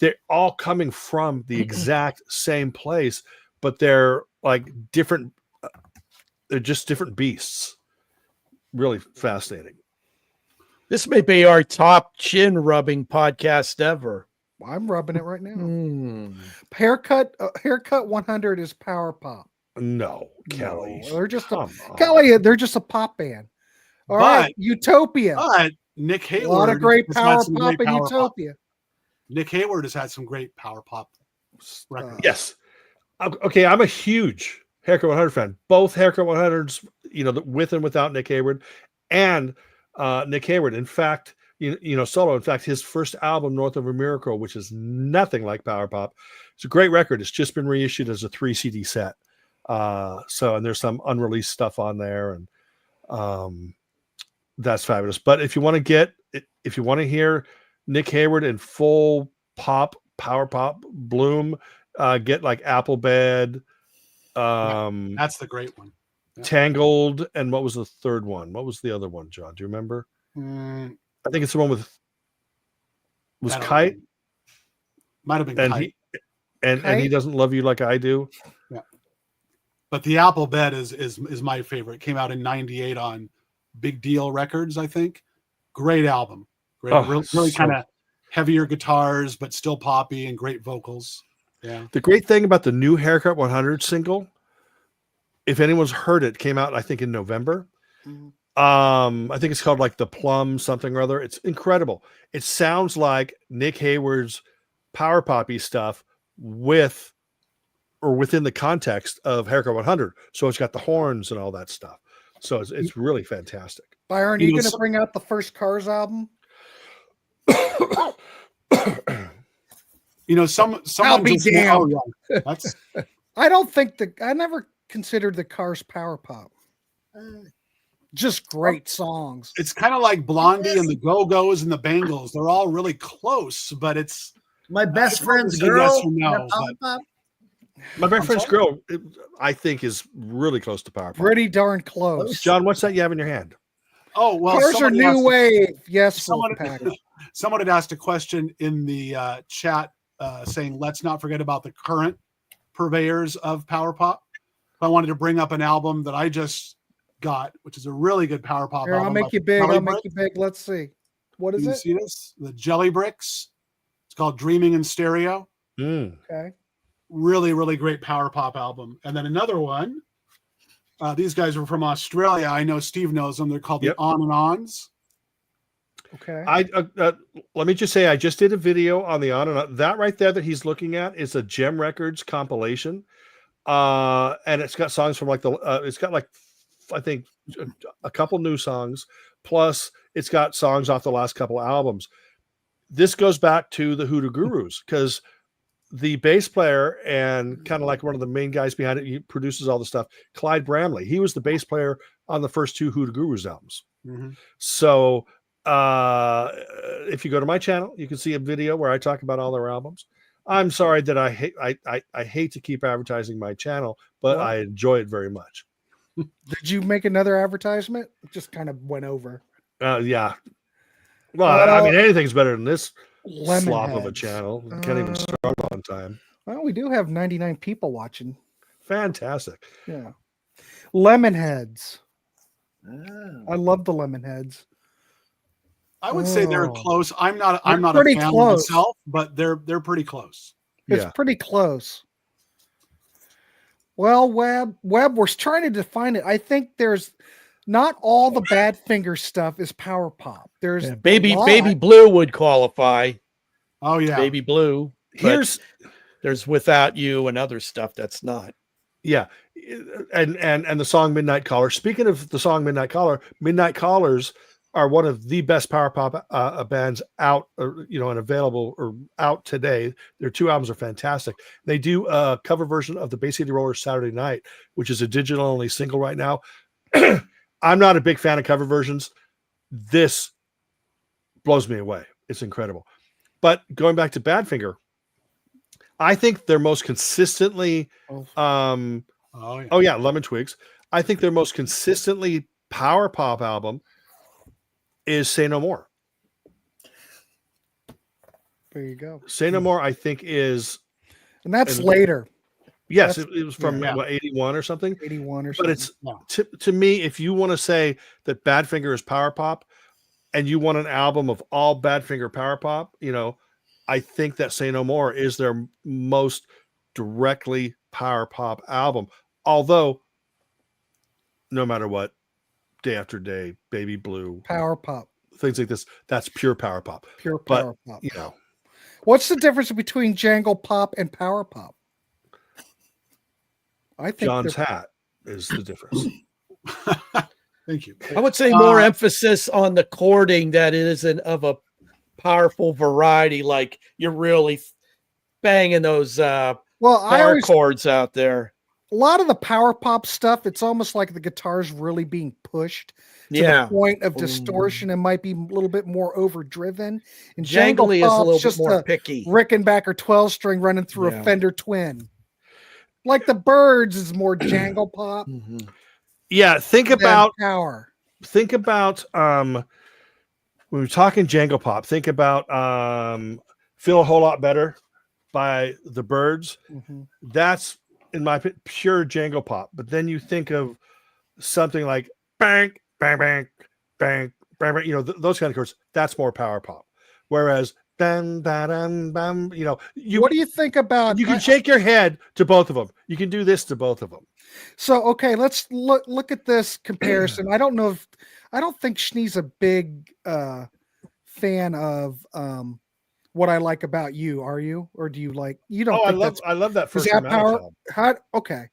They're all coming from the exact same place, but they're like different. They're just different beasts. Really fascinating. This may be our top chin rubbing podcast ever. I'm rubbing it right now. Haircut 100 is power pop. No, Kelly. No, they're just Come on. Kelly. They're just a pop band. All right, Utopia. But Nick Hayward, A lot of great has power had some pop great in power pop. Utopia. Nick Hayward has had some great power pop records. Yes. Okay, I'm a huge Haircut 100 fan. Both Haircut 100s, with and without Nick Hayward, and Nick Hayward. In fact, solo. In fact, his first album, North of a Miracle, which is nothing like power pop, it's a great record. It's just been reissued as a 3 CD set. And there's some unreleased stuff on there, and that's fabulous. But if you want to hear Nick Hayward in full pop, power pop bloom, get like Apple Bed, That's the great one. Yeah. Tangled, and what was the third one? What was the other one, John? Do you remember? I think it's the one with Kite. Might have been And Kite. and he doesn't love you like I do. Yeah. But the Apple Bed is my favorite. It came out in '98 on Big Deal Records, I think. Great album. Great, really kind of heavier guitars, but still poppy, and great vocals. Yeah. The great thing about the new Haircut 100 single, if anyone's heard it, came out I think in November. I think it's called like the Plum something or other. It's incredible. It sounds like Nick Hayward's power poppy stuff within the context of Haircut 100. So it's got the horns and all that stuff. So it's really fantastic. Byron, are you going to bring out the first Cars album? Someone I'll be just damned. That's I don't think I never considered the Cars power pop. Just great songs. it's kind of like Blondie and the Go-Go's and the Bangles. They're all really close, but it's My best friend's say girl. yes or no, and a pop but- pop. My best friend's girl, I think, is really close to power pop. Pretty darn close. John, what's that you have in your hand? oh well. Cars are somebody asked- new wave. Yes, Someone, package. someone had asked a question in the chat saying, let's not forget about the current purveyors of power pop. I wanted to bring up an album that I just got, which is a really good power pop Here, album. I'll make you big. I'll make you big. Let's see. What is you it? See this? The Jelly Bricks. It's called Dreaming in Stereo. Okay. Really, really great power pop album. And then another one. These guys are from Australia. I know Steve knows them. They're called the On and Ons. Okay. Let me just say, I just did a video on the On and On. That right there that he's looking at is a Gem Records compilation. And it's got songs from like it's got like, I think, a couple new songs, plus it's got songs off the last couple of albums. This goes back to the Hoodoo Gurus, because the bass player and kind of like one of the main guys behind it, he produces all the stuff, Clyde Bramley. He was the bass player on the first 2 Hoodoo Gurus albums. Mm-hmm. So if you go to my channel, you can see a video where I talk about all their albums. I'm sorry that I hate to keep advertising my channel, but I enjoy it very much. Did you make another advertisement? It just kind of went over. Yeah. Well, I mean, anything's better than this slop of a Lemonheads. channel. Can't even start on time. Well, we do have 99 people watching. Fantastic. Yeah. Lemonheads. I love the Lemonheads. I would say they're close. I'm not a fan myself, but they're pretty close. It's pretty close. Well, Webb, we're trying to define it. I think there's not all the Badfinger stuff is power pop. There's Baby Blue would qualify. Oh yeah, Baby Blue. There's Without You and other stuff that's not. Yeah, and the song Midnight Caller. Speaking of the song Midnight Caller, Midnight Callers are one of the best power pop bands out, and available or out today. Their 2 albums are fantastic. They do a cover version of the Bay City Rollers Saturday Night, which is a digital only single right now. I'm not a big fan of cover versions. This blows me away. It's incredible. But going back to Badfinger, I think they're most consistently Lemon Twigs. I think their most consistently power pop album is Say No More. There you go. Say No More, I think, is... And that's later. Yes, it was from 81 or something. 81 or something. But it's, to me, if you want to say that Badfinger is power pop and you want an album of all Badfinger power pop, I think that Say No More is their most directly power pop album. Although, no matter what, Day After Day, Baby Blue, power pop, things like this, that's pure power pop. Pure power pop. What's the difference between jangle pop and power pop? I think John's hat is the difference. Thank you. I would say more emphasis on the chording that it isn't of a powerful variety, like you're really banging those bar chords out there. A lot of the power pop stuff, it's almost like the guitar's really being pushed to the point of distortion and might be a little bit more overdriven. And jangly is a little bit more picky. Rickenbacker 12-string running through a Fender Twin. Like the Birds is more jangle pop. Yeah, think about power. Think about when we're talking jangle pop, think about Feel a Whole Lot Better by the Birds. That's, in my opinion, pure jangle pop. But then you think of something like bang, bang, bang, bang, bang, bang, those kind of chords. That's more power pop. Whereas bam, bam, bam, what do you think about? You can shake your head to both of them. You can do this to both of them. So okay, let's look at this comparison. I don't think Schnee's a big fan of What I Like About You. Are you, or do you like? You don't? I love that first. Is that power? Okay.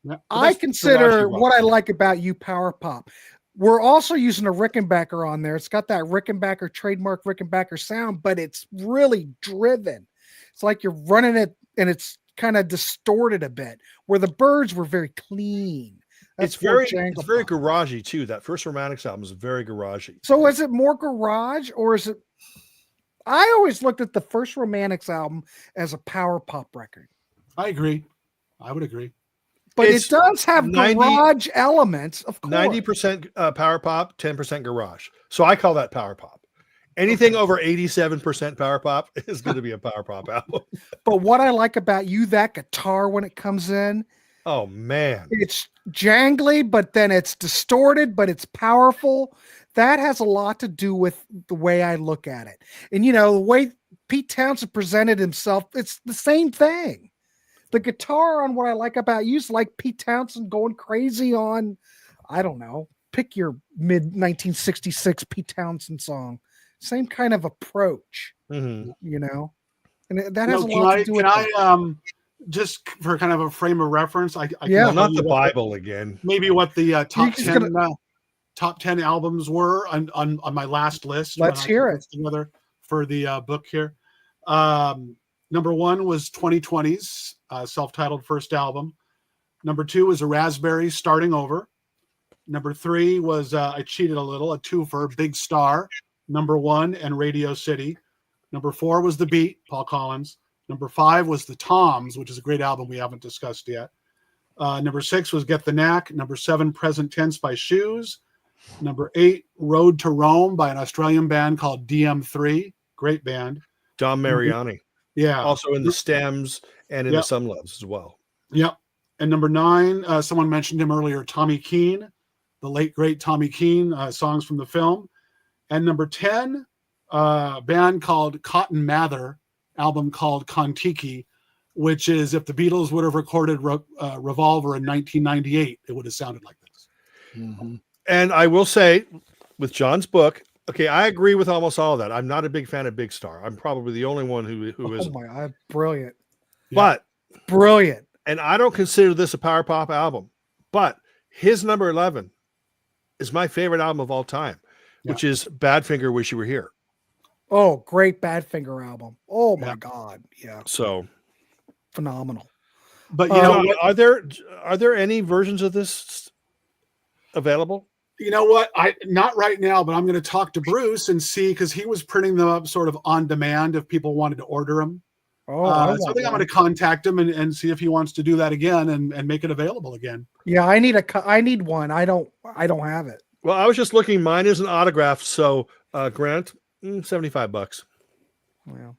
Yeah, I consider What I Like About You power pop. We're also using a Rickenbacker on there. It's got that Rickenbacker trademark Rickenbacker sound, but it's really driven. It's like you're running it and it's kind of distorted a bit, where the Birds were very clean. It's very garagey too. That first Romantics album is very garagey. So is it more garage, or is it? I always looked at the first Romantics album as a power pop record. I agree. I would agree. But it does have garage elements, of course. 90% power pop, 10% garage. So I call that power pop. Anything over 87% power pop is going to be a power pop album. But what I like about you, that guitar when it comes in, Oh man, it's jangly, but then it's distorted, but it's powerful. That has a lot to do with the way I look at it. And the way Pete Townsend presented himself, it's the same thing. The guitar on What I Like About You is like Pete Townsend going crazy on, I don't know, pick your mid 1966 Pete Townsend song. Same kind of approach, and that has a lot to do with it. Just for kind of a frame of reference, I not the Bible again. Maybe what the top 10 albums were on my last list. Let's hear it together for the book here. Number 1 was 2020's self-titled first album. Number 2 was a Raspberry Starting Over. Number 3 was I cheated a little, a twofer, Big Star, Number 1, and Radio City. Number 4 was The Beat, Paul Collins. Number 5 was The Toms, which is a great album we haven't discussed yet. Number 6 was Get the Knack. Number 7, Present Tense by Shoes. Number 8, Road to Rome by an Australian band called DM3. Great band. Dom Mariani. Yeah. Also in the Stems and in the Some Loves as well. Yep. And number 9, someone mentioned him earlier, Tommy Keene, the late, great Tommy Keene, songs from the film. And number 10, a band called Cotton Mather, album called Kon-Tiki, which is if the Beatles would have recorded Revolver in 1998, it would have sounded like this. Mm-hmm. And I will say, with John's book, okay, I agree with almost all of that. I'm not a big fan of Big Star. I'm probably the only one who is. Oh my God, brilliant! But brilliant. And I don't consider this a power pop album, but his number 11 is my favorite album of all time, which is Badfinger, Wish You Were Here. Oh, great Badfinger album. Oh my God. Yeah. So phenomenal. But are there any versions of this available? You know what? Not right now, but I'm going to talk to Bruce and see, because he was printing them up sort of on demand if people wanted to order them. Oh, so I think I'm going to contact him and see if he wants to do that again and make it available again. Yeah, I need one. I don't have it. Well, I was just looking. Mine is an autograph. So Grant, $75. Well,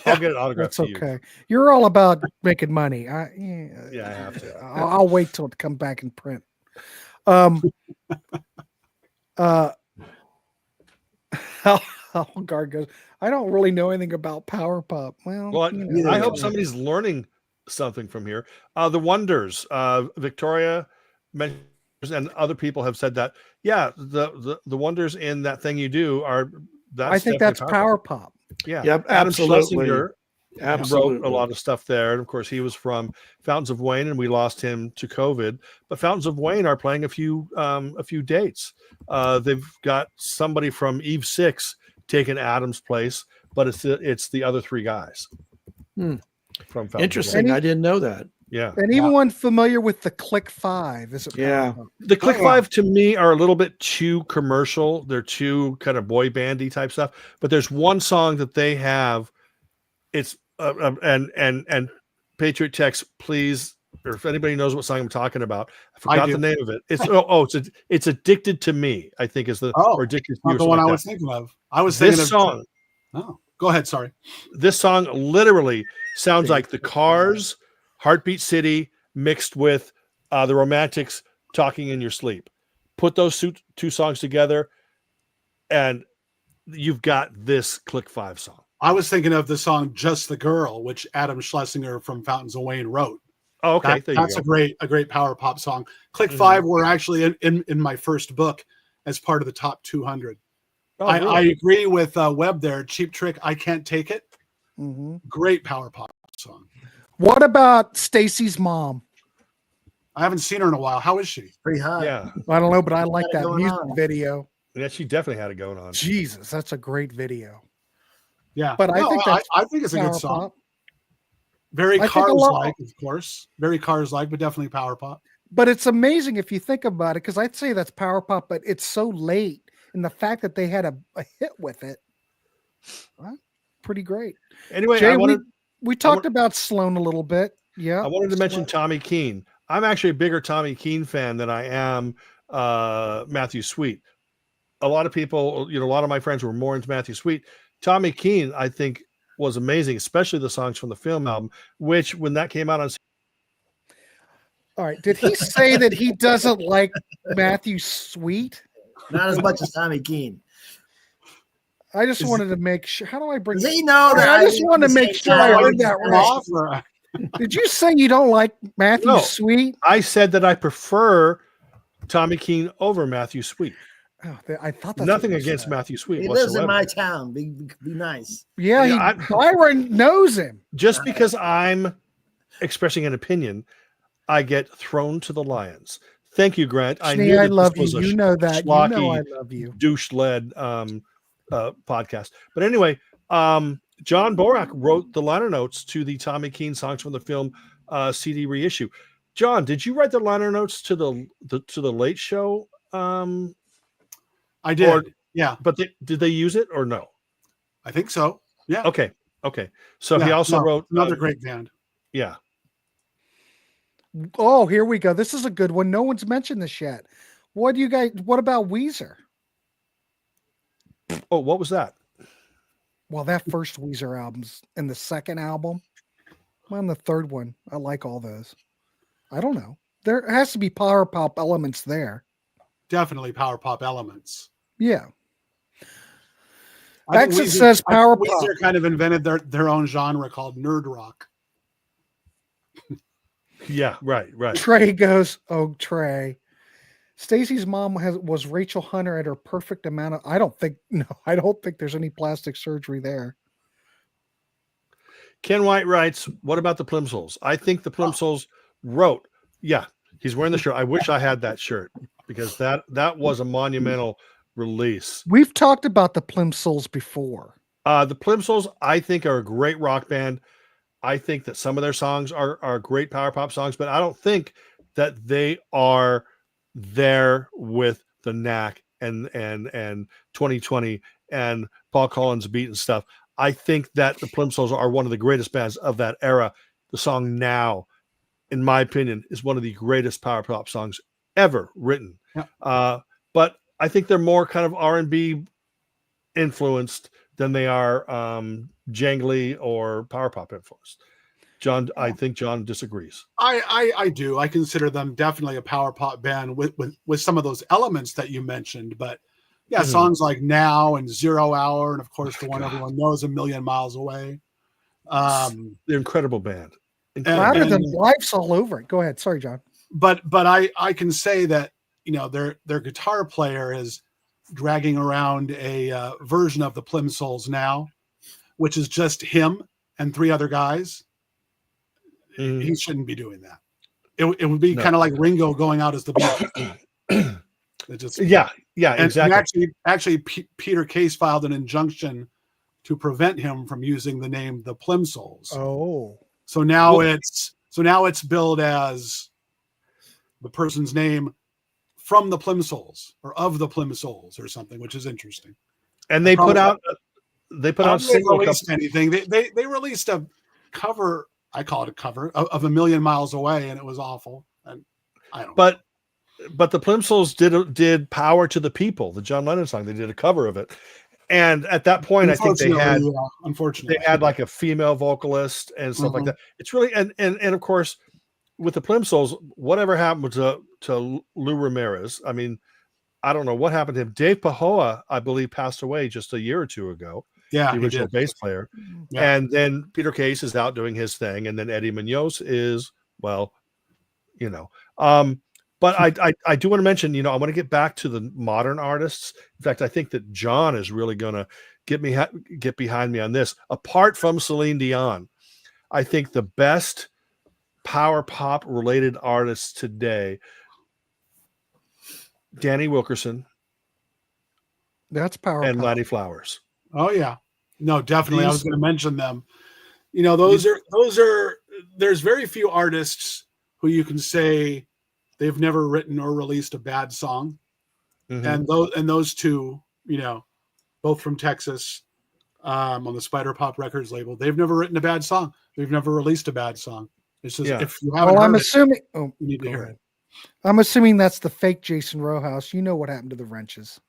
I'll get an autograph. That's okay. You're all about making money. I have to. I'll wait till it comes back in print. Guard goes, I don't really know anything about power pop. Well, I hope somebody's learning something from here. The Wonders, Victoria mentions, and other people have said that. Yeah, the Wonders in That Thing You Do are. I think that's power pop. Yeah. Yep. Adam Absolutely. Schlesinger Absolutely. wrote a lot of stuff there. And of course, he was from Fountains of Wayne, and we lost him to COVID. But Fountains of Wayne are playing a few dates. They've got somebody from Eve 6 taking Adam's place, but it's the other three guys. From Fountains Interesting. I didn't know that. Yeah. Anyone familiar with the Click 5? Is it? Yeah. The Click 5 to me are a little bit too commercial. They're too kind of boy bandy type stuff. But there's one song that they have. It's and Patriot Text, please, or if anybody knows what song I'm talking about, I forgot the name of it. It's Addicted to Me, I think is the or Addicted to You. The one I was thinking of. I was thinking this song. Oh, go ahead. Sorry. This song literally sounds like the Cars, Heartbeat City mixed with the Romantics, Talking in Your Sleep. Put those two songs together, and you've got this Click 5 song. I was thinking of the song "Just the Girl," which Adam Schlesinger from Fountains of Wayne wrote. Oh, okay, that's a great power pop song. Click 5 were actually in my first book as part of the top 200. Oh, really? Really? I agree with Webb there. Cheap Trick, I Can't Take It. Mm-hmm. Great power pop song. What about Stacy's mom? I haven't seen her in a while. How is she? Pretty hot. Yeah. I don't know, but I like Got it that going music on. video. Yeah, she definitely had it going on. Jesus, that's a great video. Yeah, But I think it's a power good song. pop. Very I think a Cars-like, of course. Very Cars-like, but definitely power pop. But it's amazing if you think about it, because I'd say that's power pop, but it's so late, and the fact that they had a hit with it, pretty great. Anyway, Jay, we talked about Sloan a little bit. Yeah, I wanted to mention Tommy Keene. I'm actually a bigger Tommy Keene fan than I am Matthew Sweet. a lot of people, a lot of my friends were more into Matthew Sweet. Tommy Keene, I think, was amazing, especially the songs from the film album, which when that came out on. All right. Did he say that he doesn't like Matthew Sweet? Not as much as Tommy Keene. I just wanted to make sure. How do I bring? Does he know that? I just wanted to make sure I heard that right. Did you say you don't like Matthew Sweet? I said that I prefer Tommy Keene over Matthew Sweet. Oh, I thought that's nothing against Matthew Sweet. He lives in my town. Be nice. Yeah, Byron knows him. Just because I'm expressing an opinion, I get thrown to the lions. Thank you, Grant. I love you. You know that. You know I love you. Douche-led podcast. But anyway, John Borack wrote the liner notes to the Tommy Keene songs from the film CD reissue. John, did you write the liner notes to the Late Show? I did. Yeah. But did they use it or no? I think so. Yeah. Okay. So he also wrote another great band. Yeah. Oh, here we go. This is a good one. No one's mentioned this yet. What about Weezer? Oh, what was that? Well, that first Weezer album's and the second album. Well, and the third one. I like all those. I don't know. There has to be power pop elements there. Definitely power pop elements. Yeah. Exit says power pop. Weezer kind of invented their own genre called nerd rock. Yeah, right. Trey goes, oh, Trey. Stacy's mom was Rachel Hunter at her perfect amount of. I don't think there's any plastic surgery there. Ken White writes, what about the Plimsolls? I think the Plimsolls wrote. Yeah, he's wearing the shirt. I wish I had that shirt because that was a monumental release. We've talked about the Plimsolls before. The Plimsolls, I think, are a great rock band. I think that some of their songs are great power pop songs, but I don't think that they are there with the Knack and 2020 and Paul Collins beat and stuff. I think that the Plimsolls are one of the greatest bands of that era. The song Now, in my opinion, is one of the greatest power pop songs ever written. Yeah. But I think they're more kind of R&B influenced than they are jangly or power pop influenced. John, I think John disagrees. I do. I consider them definitely a power pop band with some of those elements that you mentioned. But yeah, songs like Now and 0 Hour, and of course the one everyone knows, A Million Miles Away. They're incredible band. Louder than Life's all over it. Go ahead. Sorry, John. But I can say that their guitar player is dragging around a version of the Plimsolls now, which is just him and 3 other guys. He shouldn't be doing that. It would be kind of like Ringo going out as the Beatles. Exactly. And actually, Peter Case filed an injunction to prevent him from using the name the Plimsolls. Oh, so now it's billed as the person's name from the Plimsolls or of the Plimsolls or something, which is interesting. And they put out single anything. They released a cover. I call it a cover of A Million Miles Away, and it was awful. And I don't. But the Plimsolls did Power to the People, the John Lennon song. They did a cover of it, and at that point, I think they had like a female vocalist and stuff like that. It's really and of course, with the Plimsolls, whatever happened to Lou Ramirez? I mean, I don't know what happened to him. Dave Pajoa, I believe, passed away just a year or two ago. Yeah, the original bass player. Yeah. And then Peter Case is out doing his thing, and then Eddie Munoz is, well, but I do want to mention, I want to get back to the modern artists. In fact, I think that John is really going to get behind me on this. Apart from Celine Dion, I think the best power pop related artists today, Danny Wilkerson, that's power and pop. Laddie Flowers. Oh yeah, no, definitely. I was going to mention them. Those are. There's very few artists who you can say they've never written or released a bad song, and those two, both from Texas, on the Spider Pop Records label, they've never written a bad song. They've never released a bad song. It's just if you haven't. I'm assuming. You need to hear it. I'm assuming that's the fake Jason Rojas. You know what happened to the wrenches.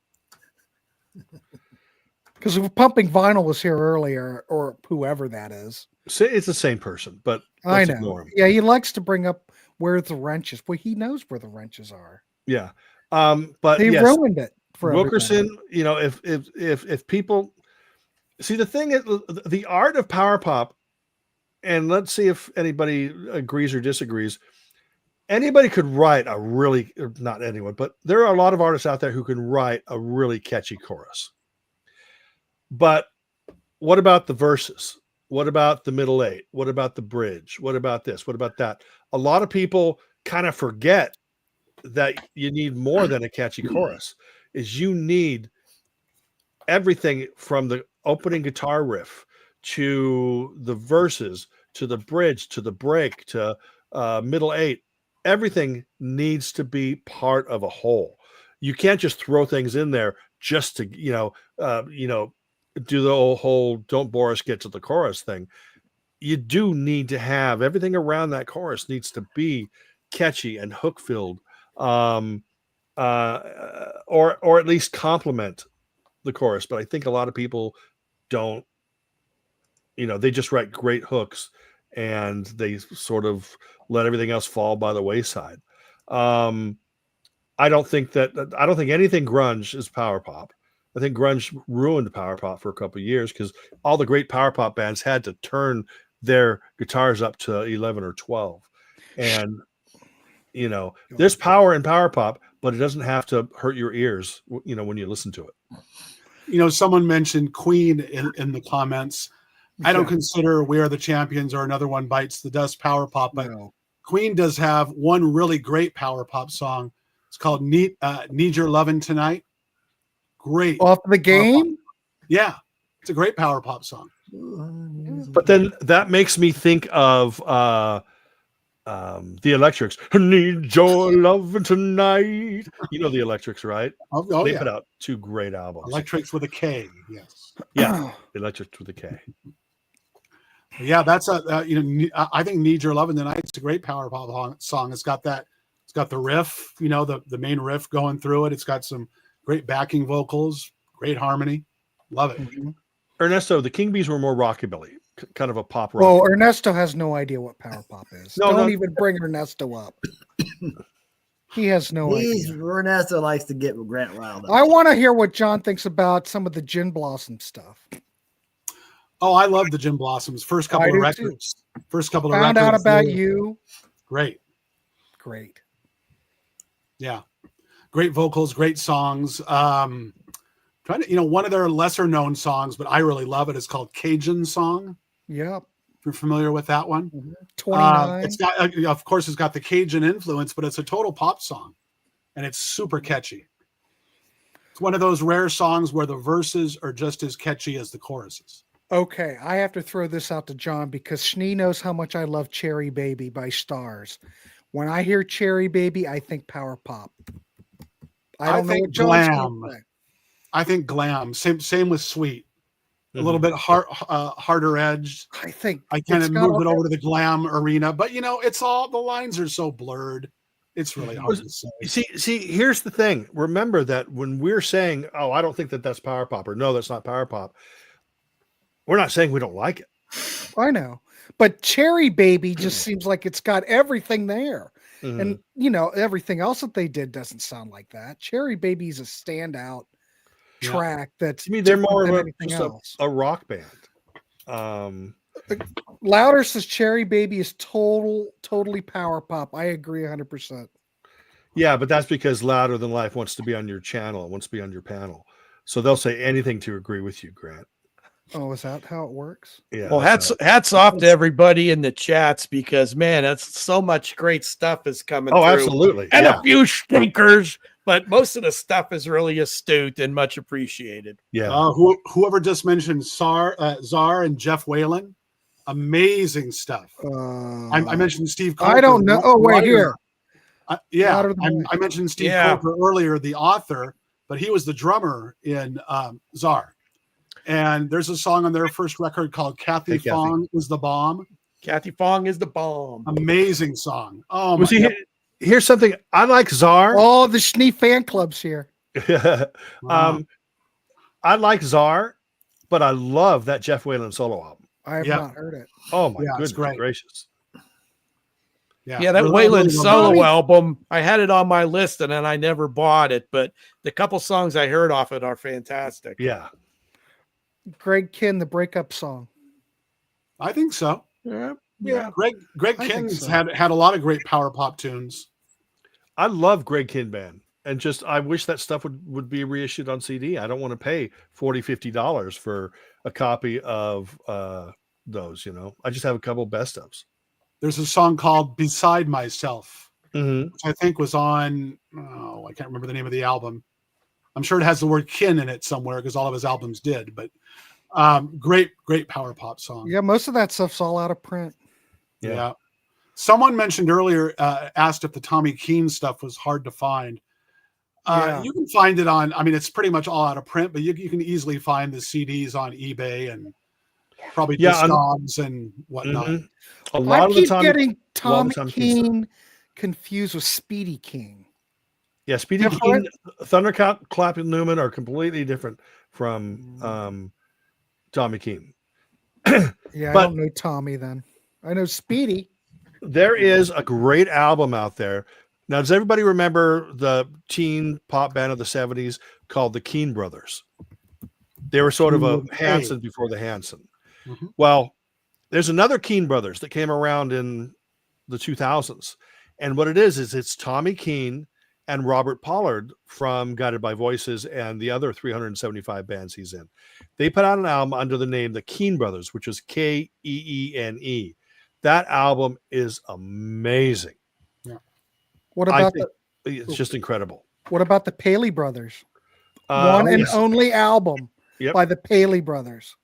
Because Pumping Vinyl was here earlier, or whoever that is. It's the same person, but I let's know. ignore him. Yeah, he likes to bring up where the wrenches. Well, he knows where the wrenches are. Yeah. But They yes, ruined it for Wilkerson, everybody. you know, if people see, the thing is, the art of power pop, and let's see if anybody agrees or disagrees. Anybody could write a really, not anyone, but there are a lot of artists out there who can write a really catchy chorus. But what about the verses? What about the middle eight? What about the bridge? What about this? What about that? A lot of people kind of forget that you need more than a catchy chorus. Is you need everything from the opening guitar riff to the verses to the bridge to the break to middle eight. Everything needs to be part of a whole. You can't just throw things in there just to do the whole "don't bore us, get to the chorus" thing. You do need to have everything around that chorus needs to be catchy and hook filled, or at least complement the chorus. But I think a lot of people don't. They just write great hooks and they sort of let everything else fall by the wayside. I don't think anything grunge is power pop. I think grunge ruined power pop for a couple of years because all the great power pop bands had to turn their guitars up to 11 or 12. And, there's power in power pop, but it doesn't have to hurt your ears, when you listen to it. Someone mentioned Queen in the comments. I don't consider We Are the Champions or Another One Bites the Dust power pop, but Queen does have one really great power pop song. It's called Need Your Lovin' Tonight. Great. Off the Game? Yeah. It's a great power pop song. But then that makes me think of the Electrics. Need your lovin' tonight. You know the Electrics, right? They put out 2 great albums. Electrics with a K, yes. Yeah, Electrics with a K. Yeah, that's I think "Need Your Lovin' Tonight" is a great power pop song. It's got the riff, the main riff going through it. It's got some great backing vocals, great harmony. Love it. Mm-hmm. Ernesto, the King Bees were more rockabilly, kind of a pop rock. Well, Ernesto has no idea what power pop is. Don't even bring Ernesto up. He has no idea. Ernesto likes to get Grant riled up. I want to hear what John thinks about some of the Gin Blossom stuff. Oh, I love the Gin Blossoms. First couple of records. Found out about you. Great. Yeah. Great vocals, great songs. One of their lesser known songs, but I really love it. It's called Cajun Song. Yep. You're familiar with that one? 29. It's got, of course, it's got the Cajun influence, but it's a total pop song, and it's super catchy. It's one of those rare songs where the verses are just as catchy as the choruses. Okay, I have to throw this out to John because Schnee knows how much I love Cherry Baby by Stars. When I hear Cherry Baby, I think power pop. I think glam. I think glam. Same with Sweet. A little bit harder edged. I think I kind of moved it over to the glam arena, but it's all the lines are so blurred. It's really hard to say. See, here's the thing. Remember that when we're saying, "Oh, I don't think that's power pop," or "No, that's not power pop," we're not saying we don't like it. I know, but Cherry Baby just seems like it's got everything there. And everything else that they did doesn't sound like that. Cherry Baby's a standout track that's to me they're more of a rock band. Louder says Cherry Baby is totally power pop. I agree 100%. Yeah, but that's because Louder Than Life wants to be on your channel, wants to be on your panel. So they'll say anything to agree with you, Grant. Oh, is that how it works? Yeah. Well, hats off to everybody in the chats because man, that's so much great stuff is coming through. Absolutely. And a few stinkers, but most of the stuff is really astute and much appreciated. Yeah. Whoever just mentioned Czar and Jeff Whalen, amazing stuff. I mentioned Steve Coker. I don't know. Oh, wait, here. I mentioned Steve Coker earlier, the author, but he was the drummer in Czar. And there's a song on their first record called Kathy Fong is the Bomb. Kathy Fong is the bomb. Amazing song. Oh, my God. Here's something. I like Czar. All the Schnee fan clubs here. Wow. I like Czar, but I love that Jeff Whalen solo album. I have not heard it. Oh my Yeah, it's goodness great. gracious. Yeah, that Really, Whalen really solo Tommy- album, I had it on my list and then I never bought it, but the couple songs I heard off it are fantastic. Yeah. Greg Kinn, the breakup song. I think so. Yeah. Greg I think Kinn's so. had a lot of great power pop tunes. I love Greg Kinn Band. And just I wish that stuff would be reissued on CD. I don't want to pay $40-$50 for a copy of those, you know. I just have a couple best ofs. There's a song called Beside Myself, Mm-hmm. which I think was on, I can't remember the name of the album. I'm sure it has the word Kin in it somewhere because all of his albums did, but great power pop song. Yeah, most of that stuff's all out of print. Yeah. Someone mentioned earlier, asked if the Tommy Keene stuff was hard to find. Yeah. You can find it on, I mean, it's pretty much all out of print, but you can easily find the CDs on eBay and probably Discogs and whatnot. Mm-hmm. A lot I of the keep Tommy, getting a lot of Tommy the Tommy Keene Keene confused with Speedy King. yeah, Speedy Different? King, Thunderclap and Newman are completely different from Tommy Keene. Yeah, But- I don't know Tommy then. I know Speedy. There is a great album out there. Now, does everybody remember the teen pop band of the 70s called the Keene Brothers? They were sort of a Okay. Hanson before the Hanson. Mhm. Well, there's another Keene Brothers that came around in the 2000s. And what it is it's Tommy Keene and Robert Pollard from Guided by Voices and the other 375 bands he's in. They put out an album under the name The Keene Brothers, which is Keene. That album is amazing. What I about think it's just incredible. what about the Paley Brothers? One and Yes. only album Yep. by the Paley Brothers.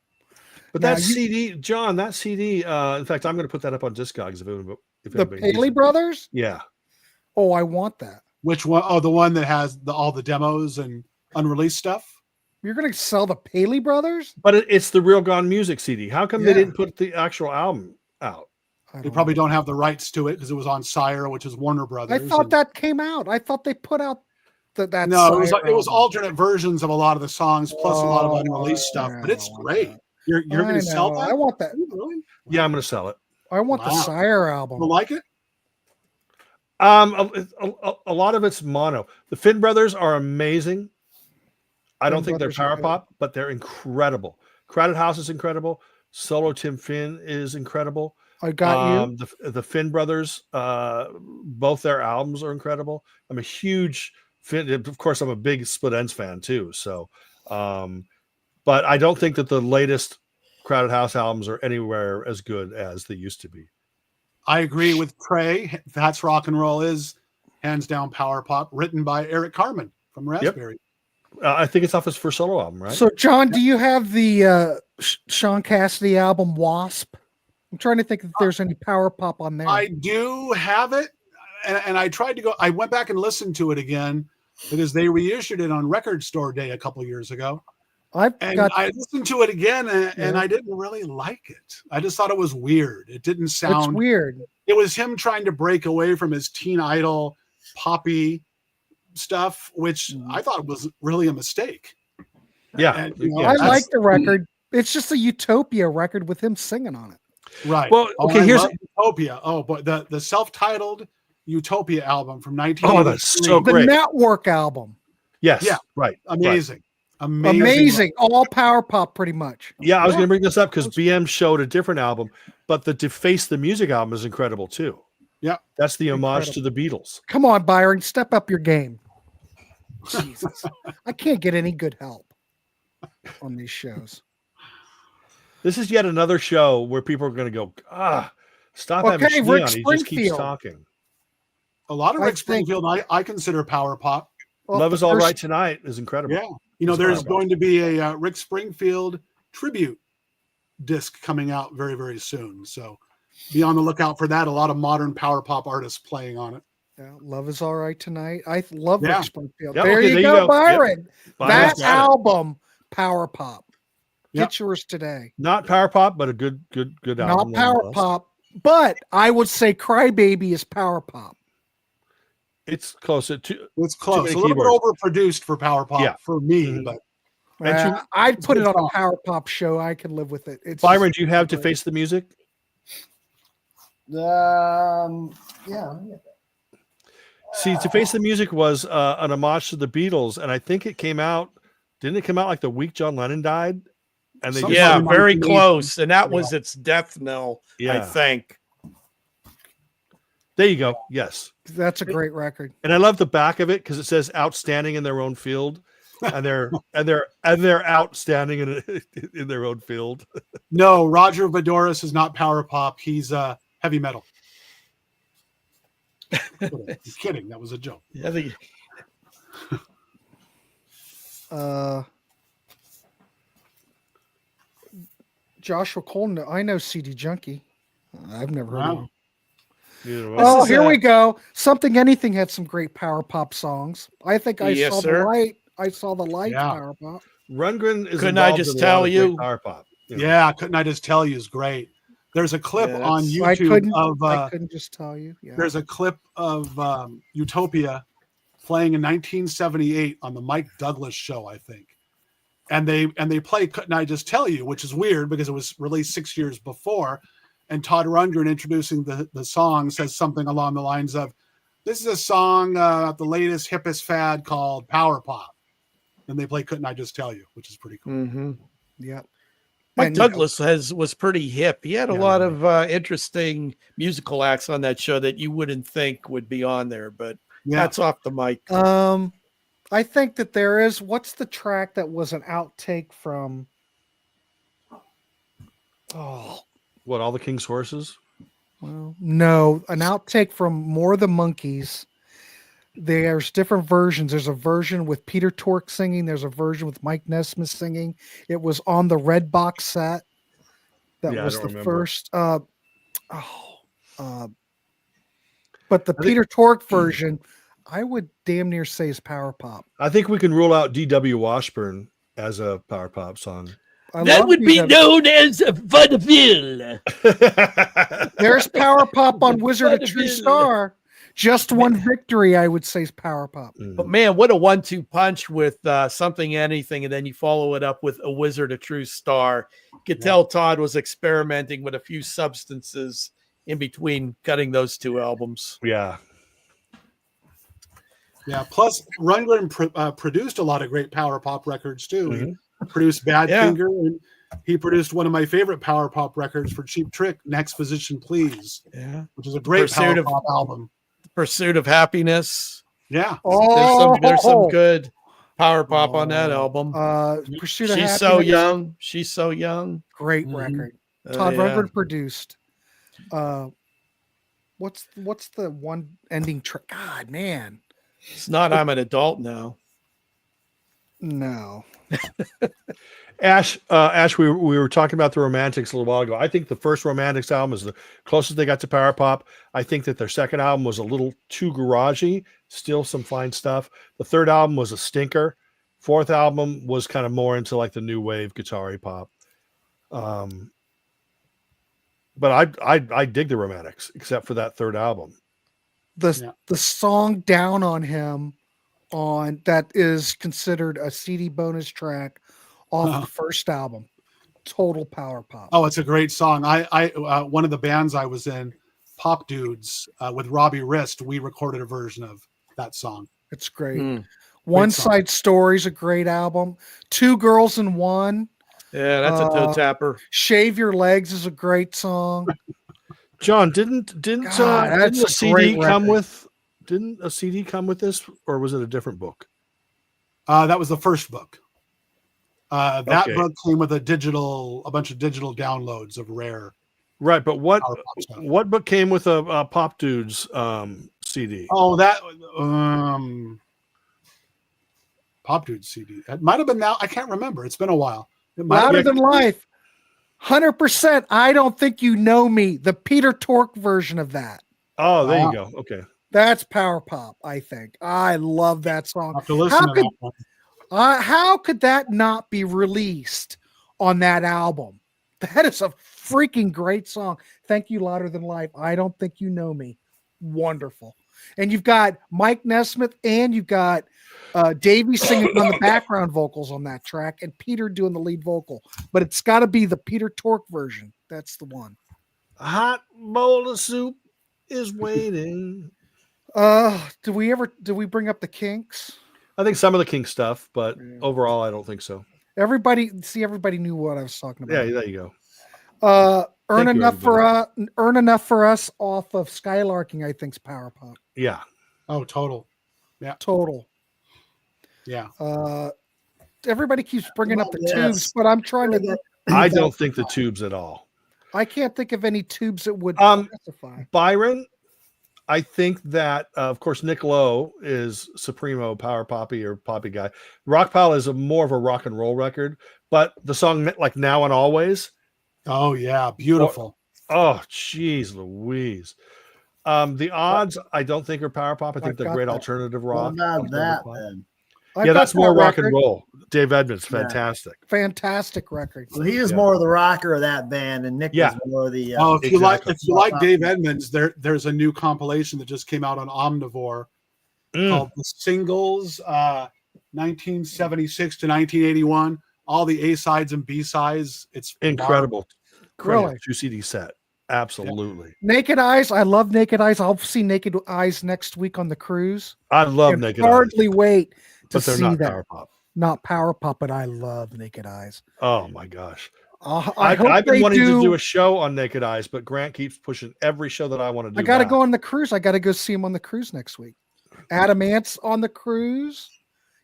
But Now that you- CD, John, that CD, in fact, I'm going to put that up on Discogs if The anybody needs Paley it. Brothers? Yeah. Oh, I want that. Which one? Oh, the one that has all the demos and unreleased stuff. You're gonna sell the Paley Brothers? But it's the Real Gone Music CD. How come they Yeah. didn't put the actual album out? I They don't probably know. don't have the rights to it because it was on Sire, which is Warner I Brothers. thought and- that came out. I thought they put out that. No, it was Sire album. alternate versions of a lot of the songs, plus a lot of Oh, unreleased stuff. yeah, But it's I want great. that. You're I going to sell know. that? I want that. Really? Yeah, I'm going to sell it. I want the Wow. Sire You album. like it? A lot of it's mono. The Finn Brothers are amazing. I don't think they're Brothers are power good. pop, but they're incredible. Crowded House is incredible. Solo Tim Finn is incredible. I got you. The Finn Brothers, both their albums are incredible. I'm a huge Finn. Of course, I'm a big Split Ends fan too. So, but I don't think that the latest Crowded House albums are anywhere as good as they used to be. I agree with Trey. That's Rock and Roll is hands down power pop, written by Eric Carmen from Raspberry. I think it's off his first solo album, right? So, John, do you have the Sean Cassidy album Wasp? I'm trying to think if there's any power pop on there. I do have it, and I tried to go. I went back and listened to it again because they reissued it on Record Store Day a couple years ago. I've And got I listened to it again, and Yeah. I didn't really like it. I just thought it was weird. It didn't it's sound. weird. It was him trying to break away from his teen idol poppy stuff, which I thought was really a mistake. Yeah, And, you know, yeah. I that's- like the record. It's just a Utopia record with him singing on it. Right. Well, okay, I here's love Utopia. Oh, but the self-titled Utopia album from Oh, 1983. that's so The great. Network album. Yes, Yeah. right. amazing. Amazing. All power pop, pretty much. Yeah, I was Yeah. going to bring this up because BM showed a different album, but the Deface the Music album is incredible too. Yeah. That's the homage to the Beatles. Come on, Byron, step up your game. Jesus. I can't get any good help on these shows. This is yet another show where people are going to go, stop having Okay, Schnee Rick on. He just keeps Springfield. talking. A lot of I Rick think- Springfield I consider power pop. Well, Love the is All first- Right Tonight is incredible. Yeah. You know, It's there's power pop. going to be a Rick Springfield tribute disc coming out very, very soon. So be on the lookout for that. A lot of modern power pop artists playing on it. Yeah, Love is All Right Tonight. I love Yeah. Rick Springfield. Yeah, there, okay, you there you go, go. Byron. Byron's That got it. album, power pop. Yep. Get yours today. Not power pop, but a good album. Not power nonetheless. pop, but I would say Crybaby is power pop. It's close to It's close. many A little bit keyboards. overproduced for power pop Yeah. for me, Mhm. but I'd put it good on a song. power pop show. I can live with it. It's Byron, do you have To Face the Music? Yeah. Let me get that. See, To Face the Music was an homage to the Beatles, and I think it came out. Didn't it come out like the week John Lennon died? And they Something just, Yeah, like very 1980. close. And that was its death knell, I Yeah. think. There you go. Yes, That's a great record. and I love the back of it because it says "outstanding in their own field," and they're outstanding in their own field. No, Roger Voudouris is not power pop. He's heavy metal. I'm kidding. That was a joke. Yeah, Joshua Colton. I know CD Junkie. I've never heard of him. Neither one. Oh, is here a- we go. Something Anything had some great power pop songs. I think I Yes, saw sir. the light. I saw the light Yeah. power pop. Rundgren is Couldn't I involved just in a lot tell of great you? power pop. You know. Yeah, couldn't I just tell you is great. There's a clip Yeah, on that's- I YouTube couldn't. of I couldn't just tell you. Yeah. there's a clip of Utopia playing in 1978 on the Mike Douglas show, I think. And they play Couldn't I Just Tell You, which is weird because it was released 6 years before. And Todd Rundgren introducing the song says something along the lines of, "This is a song the latest hippest fad called power pop." And they play Couldn't I Just Tell You, which is pretty cool. Mhm. Yeah. Mike And- Douglas was pretty hip. He had a Yeah, lot really. of interesting musical acts on that show that you wouldn't think would be on there, but Yeah. that's off the mic. I think that there is. What's the track that was an outtake from? Oh, What, All the King's Horses? well, no, an outtake from More the Monkeys. There's different versions. There's a version with Peter Tork singing. There's a version with Mike Nesmith singing. It was on the red box set. That Yeah, I was don't the remember. first. But the Peter Tork version, I would damn near say is power pop. I think we can rule out D.W. Washburn as a power pop song. I That love would be DW. known as a vaudeville. There's power pop on Wizard of True Vaudeville. Star. Just One Victory, I would say, is power pop. But man, what a 1-2 punch with Something Anything, and then you follow it up with A Wizard, a True Star. You could tell Todd was experimenting with a few substances in between cutting those two albums. Yeah. Yeah. Plus, Rundgren produced a lot of great power pop records too. Mhm. He produced Yeah. Badfinger, and he produced one of my favorite power pop records for Cheap Trick, Next Physician Please, Yeah. which is a great Pursuit power of- pop album. Pursuit of Happiness. Yeah. There's some good power pop on that album. Pursuit of She's Happiness. so young. She's so young. Great Mhm. record. Oh, Todd yeah. Rundgren produced. What's the one ending track? God, man, It's not I'm an adult now. no. Ash, we were talking about the Romantics a little while ago. I think the first Romantics album is the closest they got to power pop. I think that their second album was a little too garagey, still some fine stuff. The third album was a stinker. Fourth album was kind of more into like the new wave guitar-y pop. But I dig the Romantics, except for that third album. The song Down on Him on that is considered a CD bonus track off the first album. Total power pop. Oh, it's a great song. I one of the bands I was in, Pop Dudes, with Robbie Wrist, we recorded a version of that song. It's great. Mm. One song. Side Story's a great album. Two Girls in One. Yeah, that's a toe tapper. Shave Your Legs is a great song. John, didn't God, that's a a CD great come record. with? Didn't a CD come with this, or was it a different book? That was the first book. That Okay. book came with a bunch of digital downloads of rare Right, but what power pop stuff. book came with a Pop Dudes CD? Oh, that Pop Dude CD. It might have been now. I can't remember. It's been a while. It might Louder be- Than Life. 100%. I Don't Think You Know Me. The Peter Tork version of that. Oh, there Wow. you go. Okay. That's power pop, I think. I love that song. I'll have to listen How to could- that one. How could that not be released on that album? That is a freaking great song. Thank You, Louder Than Life. I Don't Think You Know Me. Wonderful. And you've got Mike Nesmith and you've got Davey singing on the background vocals on that track and Peter doing the lead vocal. But it's got to be the Peter Tork version. That's the one. A hot bowl of soup is waiting. Do we bring up the Kinks? I think some of the King stuff, but overall, I don't think so. Everybody knew what I was talking about. Yeah, there you go. Earn enough for us off of Skylarking, I think's Power Pop. Yeah. Oh, total. Yeah. Total. Yeah. Everybody keeps bringing up the Tubes, but I'm trying to. I don't think the Tubes at all. I can't think of any Tubes that would specify. Byron, I think that, of course, Nick Lowe is Supremo Power Poppy or Poppy guy. Rockpile is more of a rock and roll record, but the song like Now and Always. Oh, yeah. Beautiful. Geez Louise. The Odds, I don't think are Power Pop. I think they're great alternative rock. What about that then? Yeah, that's more rock and roll. Dave Edmunds, fantastic. Fantastic record. So he is more of the rocker of that band, and Nick is more of the. If you like Dave Edmunds, there's a new compilation that just came out on Omnivore called The Singles, 1976 to 1981. All the A sides and B sides. It's incredible. Really? 2 CD set. Absolutely. Yeah. Naked Eyes. I love Naked Eyes. I'll see Naked Eyes next week on the cruise. I love Naked Eyes. Hardly wait to but they're see not that. Power Pop. Not Power Pop, but I love Naked Eyes. Oh my gosh. I've been wanting to do a show on Naked Eyes, but Grant keeps pushing every show that I want to do. I got to go on the cruise. I got to go see him on the cruise next week. Adam Ant's on the cruise.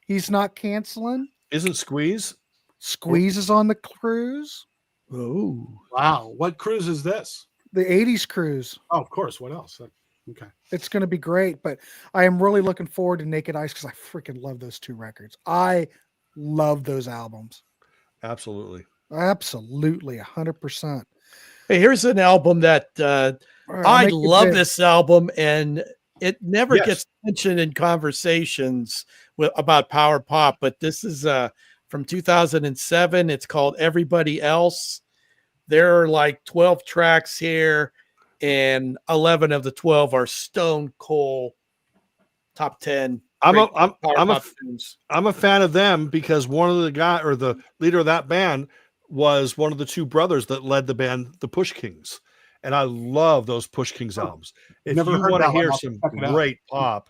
He's not canceling. Isn't Squeeze? Squeeze is on the cruise. Oh, wow. What cruise is this? The 80s cruise. Oh, of course. What else? Okay. It's going to be great, but I am really looking forward to Naked Eyes because I freaking love those two records. I love those albums. Absolutely. 100%. Hey, here's an album that I love this album, and it never gets mentioned in conversations about Power Pop, but this is from 2007. It's called Everybody Else. There are like 12 tracks here, and 11 of the 12 are Stone Cold top 10. I'm a fan of them because one of the guy or the leader of that band was one of the two brothers that led the band, the Push Kings. And I love those Push Kings albums. If you want to hear some great pop,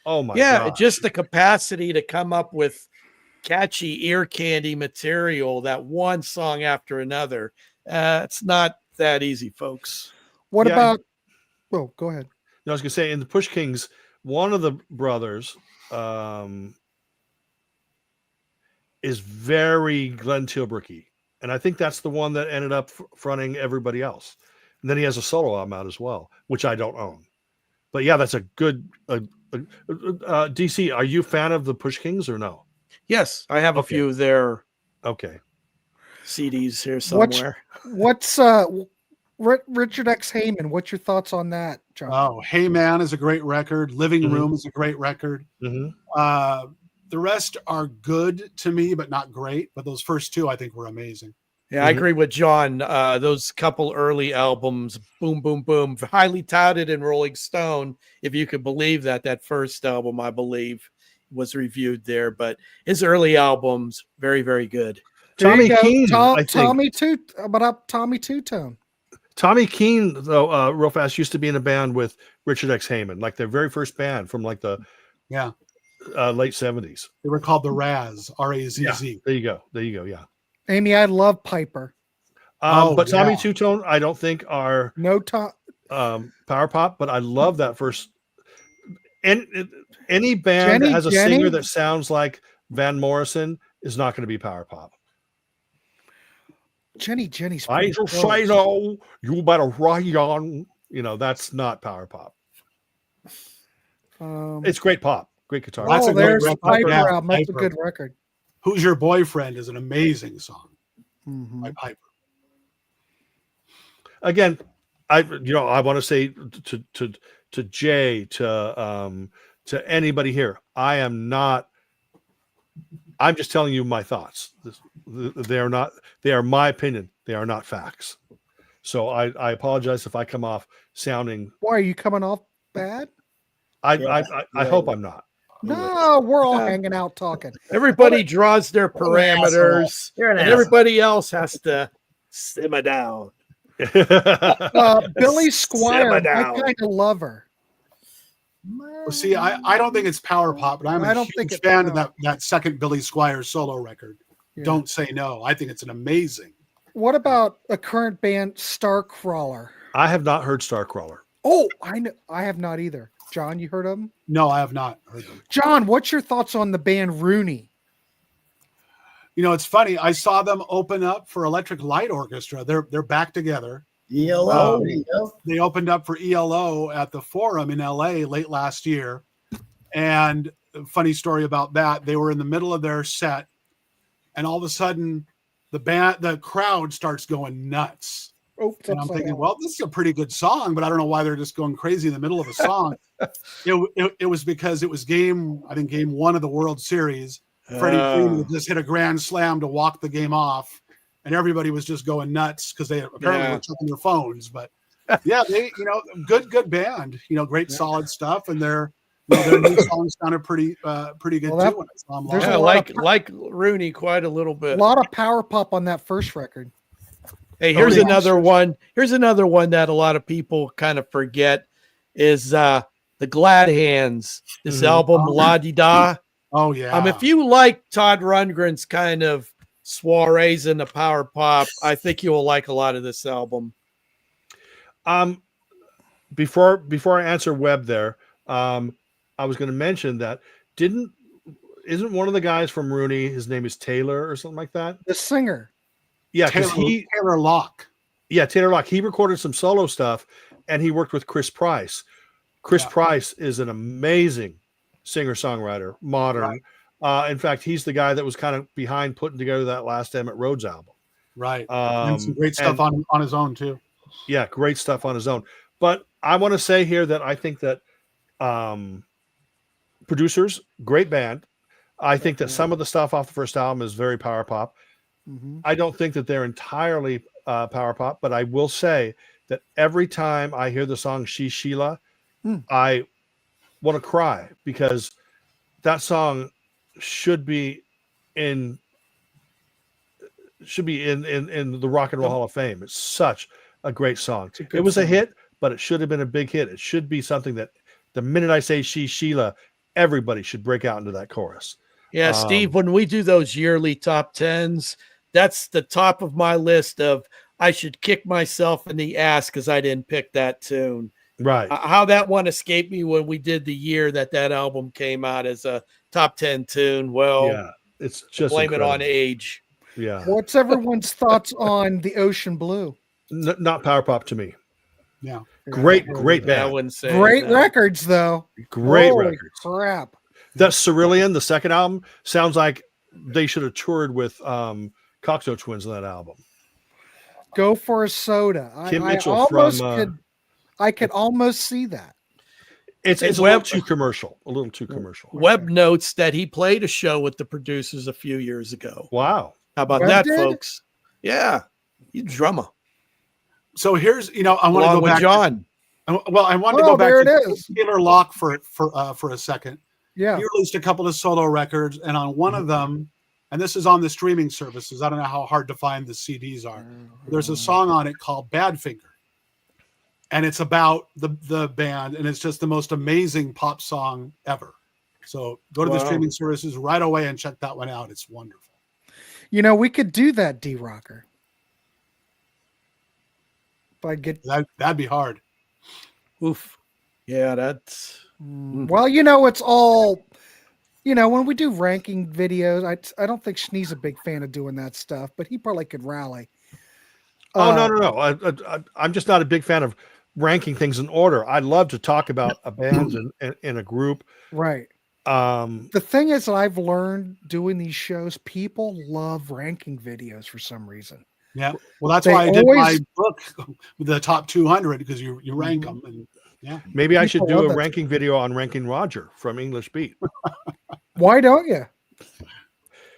oh my God. Just the capacity to come up with catchy ear candy material, that one song after another. It's not that easy, folks. What about? Oh, go ahead. I was going to say in the Push Kings, one of the brothers is very Glenn Tilbrook-y, and I think that's the one that ended up fronting Everybody Else. And then he has a solo album out as well, which I don't own. But yeah, that's a good. DC, are you a fan of the Push Kings or no? Yes, I have a few of their CDs here somewhere. What's Richard X. Heyman? What's your thoughts on that, John? Oh, Hey Man is a great record. Living Room is a great record. The rest are good to me, but not great. But those first two, I think, were amazing. Yeah, I agree with John. Those couple early albums, Boom, Boom, Boom, highly touted in Rolling Stone. If you could believe that first album, I believe, was reviewed there. But his early albums, very, very good. Tommy Keene, Tommy Two-Tone. Tommy Keene, though, real fast, used to be in a band with Richard X. Heyman, like their very first band from like the late 70s. They were called the Raz, R-A-Z-Z. Yeah, there you go. Yeah. Amy, I love Piper. But Tommy Two-Tone, I don't think are Power Pop, but I love that first. And any band that has a singer that sounds like Van Morrison is not going to be Power Pop. Jenny's. I just say no. You better ride on. That's not Power Pop. It's great pop, great guitar. That's a there's great Piper album. That's a good record. Who's Your Boyfriend is an amazing song by Piper. Again, I want to say to Jay, to anybody here, I'm just telling you my thoughts. They are my opinion. They are not facts. So I apologize if I come off sounding. Why are you coming off bad? I hope I'm not. No, we're all hanging out talking. Everybody draws their What an asshole. parameters, You're an and asshole. everybody else has to simmer down. Billy Squire, Simmer I down. kind of love her. Well, see, I don't think it's power pop, but I'm I a don't think huge it's fan of power. that second Billy Squire solo record. Yeah. Don't Say No. I think it's an amazing. What about a current band, Starcrawler? I have not heard Starcrawler. Oh, I know. I have not either. John, you heard of them? No, I have not heard them. John, what's your thoughts on the band Rooney? You know, it's funny. I saw them open up for Electric Light Orchestra. They're back together. ELO. There you go. They opened up for ELO at the Forum in LA late last year. And a funny story about that, they were in the middle of their set, and all of a sudden the crowd starts going nuts. Oh, And I'm thinking, well, this is a pretty good song, but I don't know why they're just going crazy in the middle of a song. It was because it was game 1 of the World Series. Freddie Freeman had just hit a grand slam to walk the game off, and everybody was just going nuts because they apparently were checking their phones. But yeah, they, good band, great solid stuff, and their new songs sounded pretty good too. When I saw them live. Yeah, like Rooney quite a little bit. A lot of power pop on that first record. Hey, here's another one. Here's another one that a lot of people kind of forget is the Glad Hands. This album, La Di Da. Oh yeah. If you like Todd Rundgren's kind of soirees in the power pop, I think you will like a lot of this album. Before I answer Webb there, I was going to mention that isn't one of the guys from Rooney, his name is Taylor or something like that? The singer. Yeah, because Taylor Locke. Yeah, Taylor Locke. He recorded some solo stuff, and he worked with Chris Price. Chris Price is an amazing singer-songwriter, modern. Right. In fact, he's the guy that was kind of behind putting together that last Emmett Rhodes album. Right. And some great stuff on his own, too. Yeah, great stuff on his own. But I want to say here that I think that producers, great band. I think that some of the stuff off the first album is very power pop. Mm-hmm. I don't think that they're entirely power pop, but I will say that every time I hear the song She's Sheila, I want to cry because that song should be in the Rock and Roll Hall of Fame. It's such a great song. It was a hit, but it should have been a big hit. It should be something that the minute I say She's Sheila, everybody should break out into that chorus. Yeah, Steve, when we do those yearly top 10s, that's the top of my list of I should kick myself in the ass because I didn't pick that tune. Right. How that one escaped me when we did the year that album came out as a top 10 tune. Well, yeah, it's just blame it on age. Yeah. What's everyone's thoughts on The Ocean Blue? Not power pop to me. Yeah. Great band. I wouldn't say great records, though. Great Holy records. Crap. That Cerulean, the second album, sounds like they should have toured with Cocteau Twins on that album. Go for a Soda. Kim Mitchell I could almost see that. It's a little too commercial. Webb notes that he played a show with the producers a few years ago. Wow. How about that, folks? Yeah. He's a drummer. So here's, I want to go back. John. I want to go back to Taylor Locke for a second. Yeah. He released a couple of solo records, and on one of them, and this is on the streaming services, I don't know how hard to find the CDs are. There's a song on it called Badfinger. And it's about the band, and it's just the most amazing pop song ever. So go to the streaming services right away and check that one out. It's wonderful. We could do that, D-Rocker. If I get that'd be hard. Oof. Yeah, that's well, it's all when we do ranking videos, I don't think Schnee's a big fan of doing that stuff, but he probably could rally. No. I'm just not a big fan of ranking things in order. I love to talk about a band in a group. Right. The thing is that I've learned doing these shows, people love ranking videos for some reason. Yeah. Well, that's why I did my book, the top 200, because you rank them. And yeah. Maybe I should do a ranking video on Ranking Roger from English Beat. Why don't you?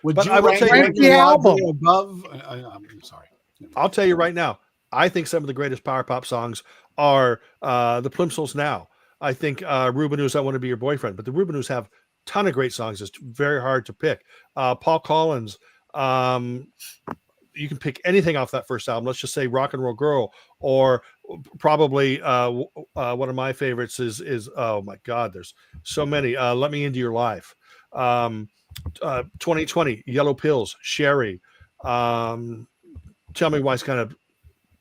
Would you rank the album above? I'm sorry. I'll tell you right now. I think some of the greatest power pop songs are the Plimsolls Now. I think Rubinoos, I Want to Be Your Boyfriend. But the Rubinoos have a ton of great songs. It's very hard to pick. Paul Collins, you can pick anything off that first album. Let's just say Rock and Roll Girl, or probably one of my favorites is oh my God, there's so many. Let Me Into Your Life. 2020, Yellow Pills, Sherry. Tell Me Why it's kind of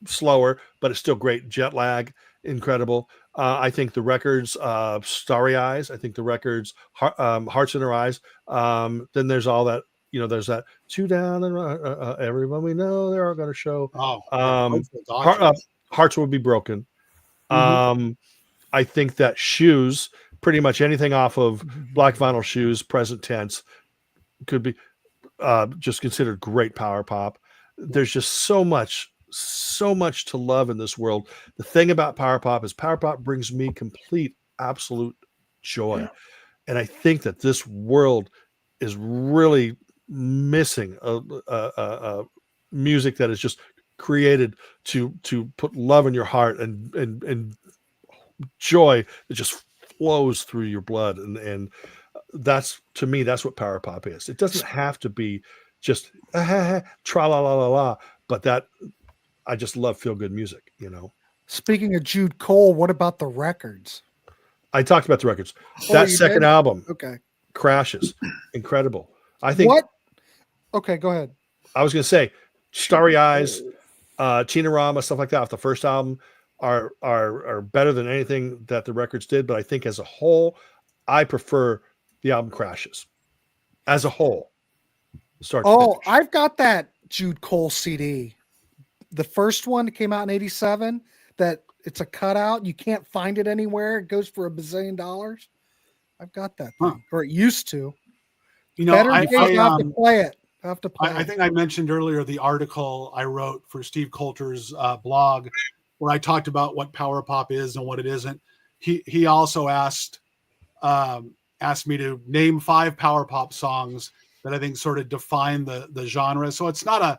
slower, but it's still great. Jet Lag, incredible. I think the records, Starry Eyes. I think the records, Hearts in Her Eyes. Then there's all that, there's that Two Down and Everyone We Know They're All Gonna Show. Hearts Will Be Broken. I think that Shoes, pretty much anything off of Black Vinyl Shoes, present tense, could be just considered great power pop. There's just so much to love in this world. The thing about power pop is power pop brings me complete, absolute joy. And I think that this world is really missing a music that is just created to put love in your heart and joy that just flows through your blood. And that's, to me, that's what power pop is. It doesn't have to be just tra la la la la, but that I just love feel good music, Speaking of Jude Cole, what about the records? I talked about the records. That second album, okay, Crashes, incredible. I think. What? Okay, go ahead. I was going to say, Starry Eyes, Tina-Rama, stuff like that off the first album are better than anything that the records did. But I think as a whole, I prefer the album Crashes as a whole. Start to finish. I've got that Jude Cole CD. The first one came out in 87, that it's a cutout. You can't find it anywhere. It goes for $1 bazillion. I've got that thing, or it used to. I have to play it. I think I mentioned earlier the article I wrote for Steve Coulter's blog, where I talked about what power pop is and what it isn't. He also asked me to name 5 power pop songs that I think sort of define the genre. So it's not a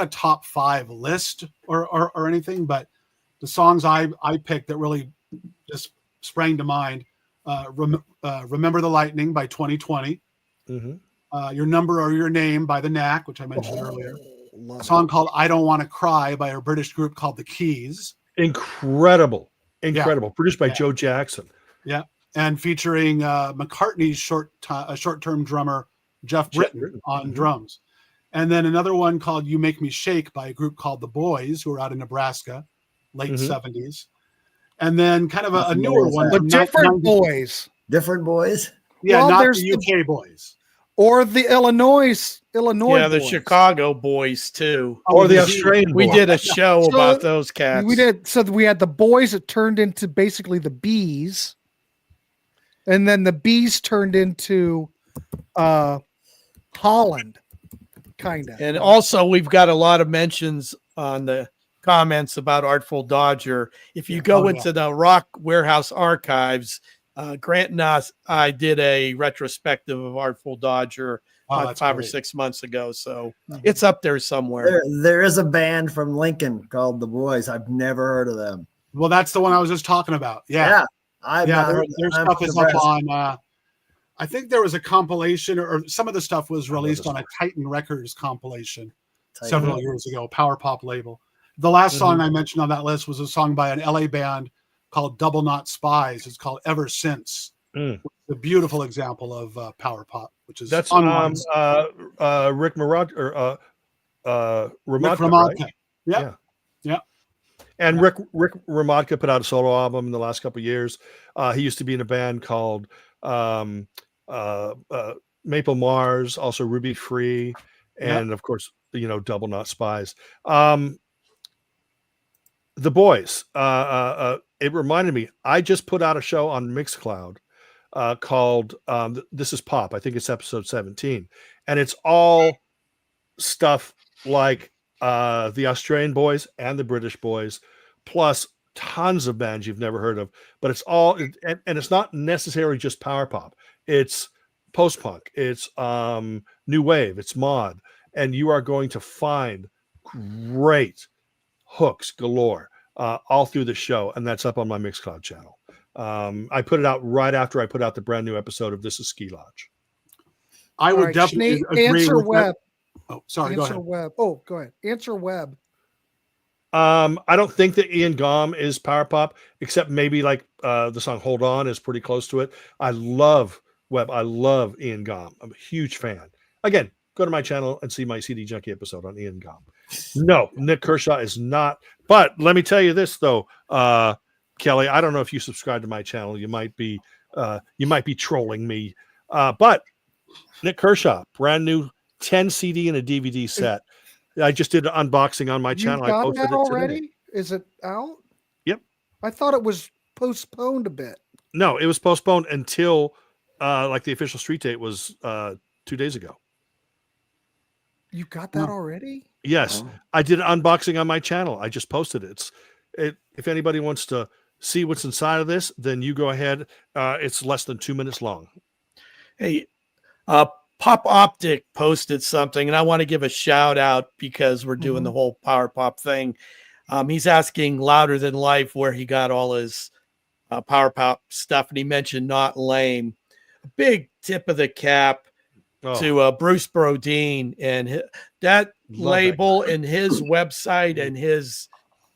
top 5 list or anything, but the songs I picked that really just sprang to mind. Remember the Lightning by 2020. Your Number or Your Name by the Knack, which I mentioned earlier. A song called I Don't Want to Cry by a British group called the Keys. Incredible. Produced by Joe Jackson. Yeah. And featuring McCartney's short-term drummer, Jeff Britton, on drums. And then another one called You Make Me Shake by a group called The Boys, who are out in Nebraska, late 70s. And then kind of a newer one. But different boys. Different boys? Yeah, well, not the UK boys. Or the Illinois yeah, the boys. Chicago boys too. Or the Australian boys. We did a show about those cats. We did. So we had the boys that turned into basically the bees. And then the bees turned into Holland, kind of. And also we've got a lot of mentions on the comments about Artful Dodger. If you go into the Rock Warehouse archives, Grant and I did a retrospective of Artful Dodger 5 or 6 months ago. So it's up there somewhere. There is a band from Lincoln called The Boys. I've never heard of them. Well, that's the one I was just talking about. Yeah. Their stuff is up on, I think there was a compilation, or some of the stuff was released on a Titan Records compilation several years ago, Power Pop label. The last song I mentioned on that list was a song by an LA band called Double Knot Spies. It's called Ever Since. A beautiful example of power pop, which is that's Rick Marad or Ramadka, right? Yeah. And Rick Ramadka put out a solo album in the last couple of years. He used to be in a band called Maple Mars, also Ruby Free, and of course, Double Knot Spies. The Boys. It reminded me. I just put out a show on Mixcloud called This Is Pop. I think it's episode 17, and it's all stuff like the Australian boys and the British boys, plus tons of bands you've never heard of. But it's all, and it's not necessarily just power pop. It's post punk. It's new wave. It's mod, and you are going to find great hooks galore all through the show, and that's up on my Mixcloud channel. I put it out right after I put out the brand new episode of This Is Ski Lodge. I would definitely agree answer with Webb. That. Oh, sorry. Answer Go ahead. Webb. Oh, go ahead. Answer Webb. I don't think that Ian Gom is power pop, except maybe like the song "Hold On" is pretty close to it. I love Webb. I love Ian Gom. I'm a huge fan. Again, go to my channel and see my CD Junkie episode on Ian Gom. No, Nick Kershaw is not. But let me tell you this though, Kelly. I don't know if you subscribe to my channel. You might be trolling me. But Nick Kershaw, brand new 10 CD and a DVD set. I just did an unboxing on my channel. You got I posted that it already? today. Is it out? Yep. I thought it was postponed a bit. No, it was postponed until like the official street date was 2 days ago. You got that already? Yes. Oh. I did an unboxing on my channel. I just posted it. If anybody wants to see what's inside of this, then you go ahead. It's less than 2 minutes long. Hey, Pop Optic posted something, and I want to give a shout out because we're doing the whole Power Pop thing. He's asking Louder Than Life where he got all his Power Pop stuff, and he mentioned Not Lame. A big tip of the cap to Bruce Brodeen and that label and his website and his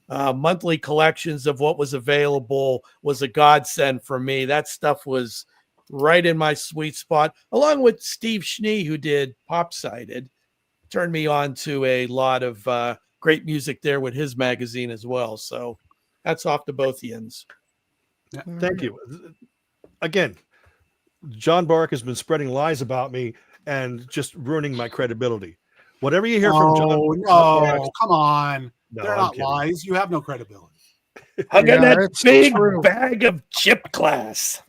monthly collections of what was available was a godsend for me. That stuff was right in my sweet spot, along with Steve Schnee, who did Pop Sided, turned me on to a lot of great music there with his magazine as well. So that's off to both ends. Yeah, thank you. Again, John Borack has been spreading lies about me and just ruining my credibility. Whatever you hear from John, no, come on. No, they're I'm not kidding. lies. You have no credibility. I got that it's big true. bag of chip glass.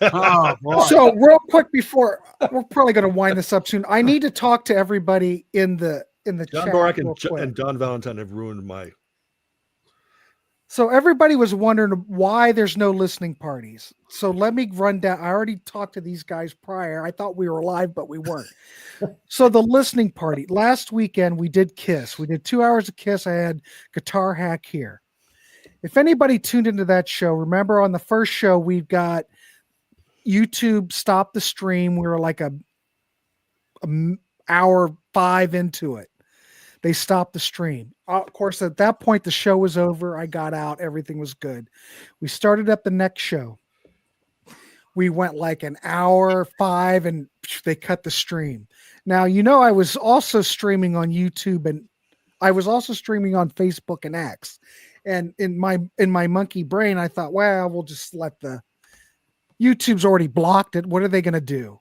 Oh, boy. So real quick before we're probably going to wind this up soon. I need to talk to everybody in the John chat. Borack real quick. and Don Valentine have ruined my. So everybody was wondering why there's no listening parties. So let me run down. I already talked to these guys prior. I thought we were live, but we weren't. So the listening party last weekend, we did Kiss. We did 2 hours of Kiss. I had Guitar Hack here. If anybody tuned into that show, remember on the first show, we've got YouTube stopped the stream. We were like a hour 5 into it. They stopped the stream. Of course, at that point, the show was over. I got out. Everything was good. We started up the next show. We went like an hour 5 and they cut the stream. Now, I was also streaming on YouTube and I was also streaming on Facebook and X. And in my monkey brain, I thought, well, we'll just let YouTube's already blocked it. What are they going to do?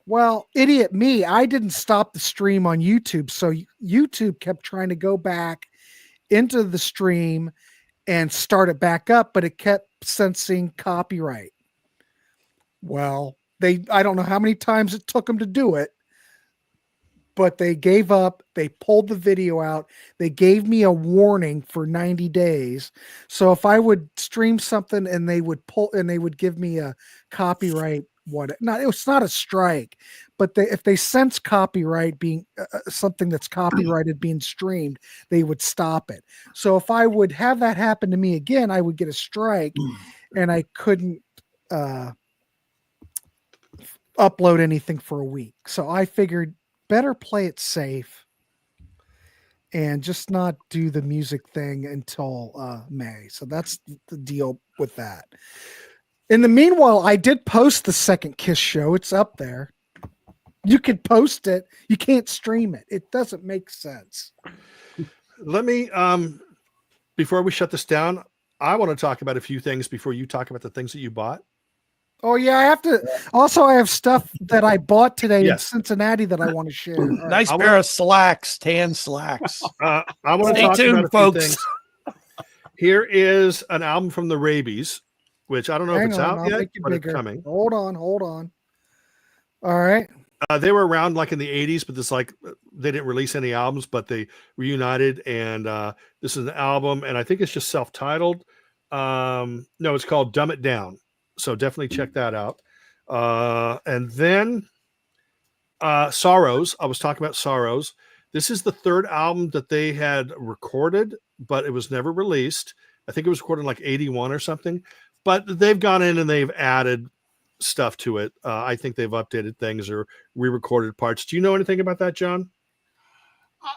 Well, idiot me, I didn't stop the stream on YouTube. So YouTube kept trying to go back into the stream and start it back up, but it kept sensing copyright. Well, I don't know how many times it took them to do it, but they gave up. They pulled the video out. They gave me a warning for 90 days. So if I would stream something and they would give me a copyright, it was not a strike, but if they sense copyright being something that's copyrighted being streamed, they would stop it. So if I would have that happen to me again, I would get a strike and I couldn't upload anything for a week. So I figured better play it safe and just not do the music thing until May. So that's the deal with that. In the meanwhile, I did post the second Kiss show. It's up there. You could post it. You can't stream it. It doesn't make sense. Let me, before we shut this down, I want to talk about a few things before you talk about the things that you bought. Oh, yeah. I have to. Also, I have stuff that I bought today Yes. in Cincinnati that I want to share. All right. Nice pair of slacks, tan slacks. I want to Stay talk tuned, about a few folks. things. Here is an album from the Rabies, which I don't know if it's out yet, but it's coming. Hold on. All right. They were around like in the 80s, but they didn't release any albums, but they reunited. And this is an album, and I think it's just self-titled. No, it's called Dumb It Down. So definitely check that out. And then Sorrows. I was talking about Sorrows. This is the third album that they had recorded, but it was never released. I think it was recorded in like 81 or something. but they've gone in and they've added stuff to it. I think they've updated things or re-recorded parts. Do you know anything about that, John?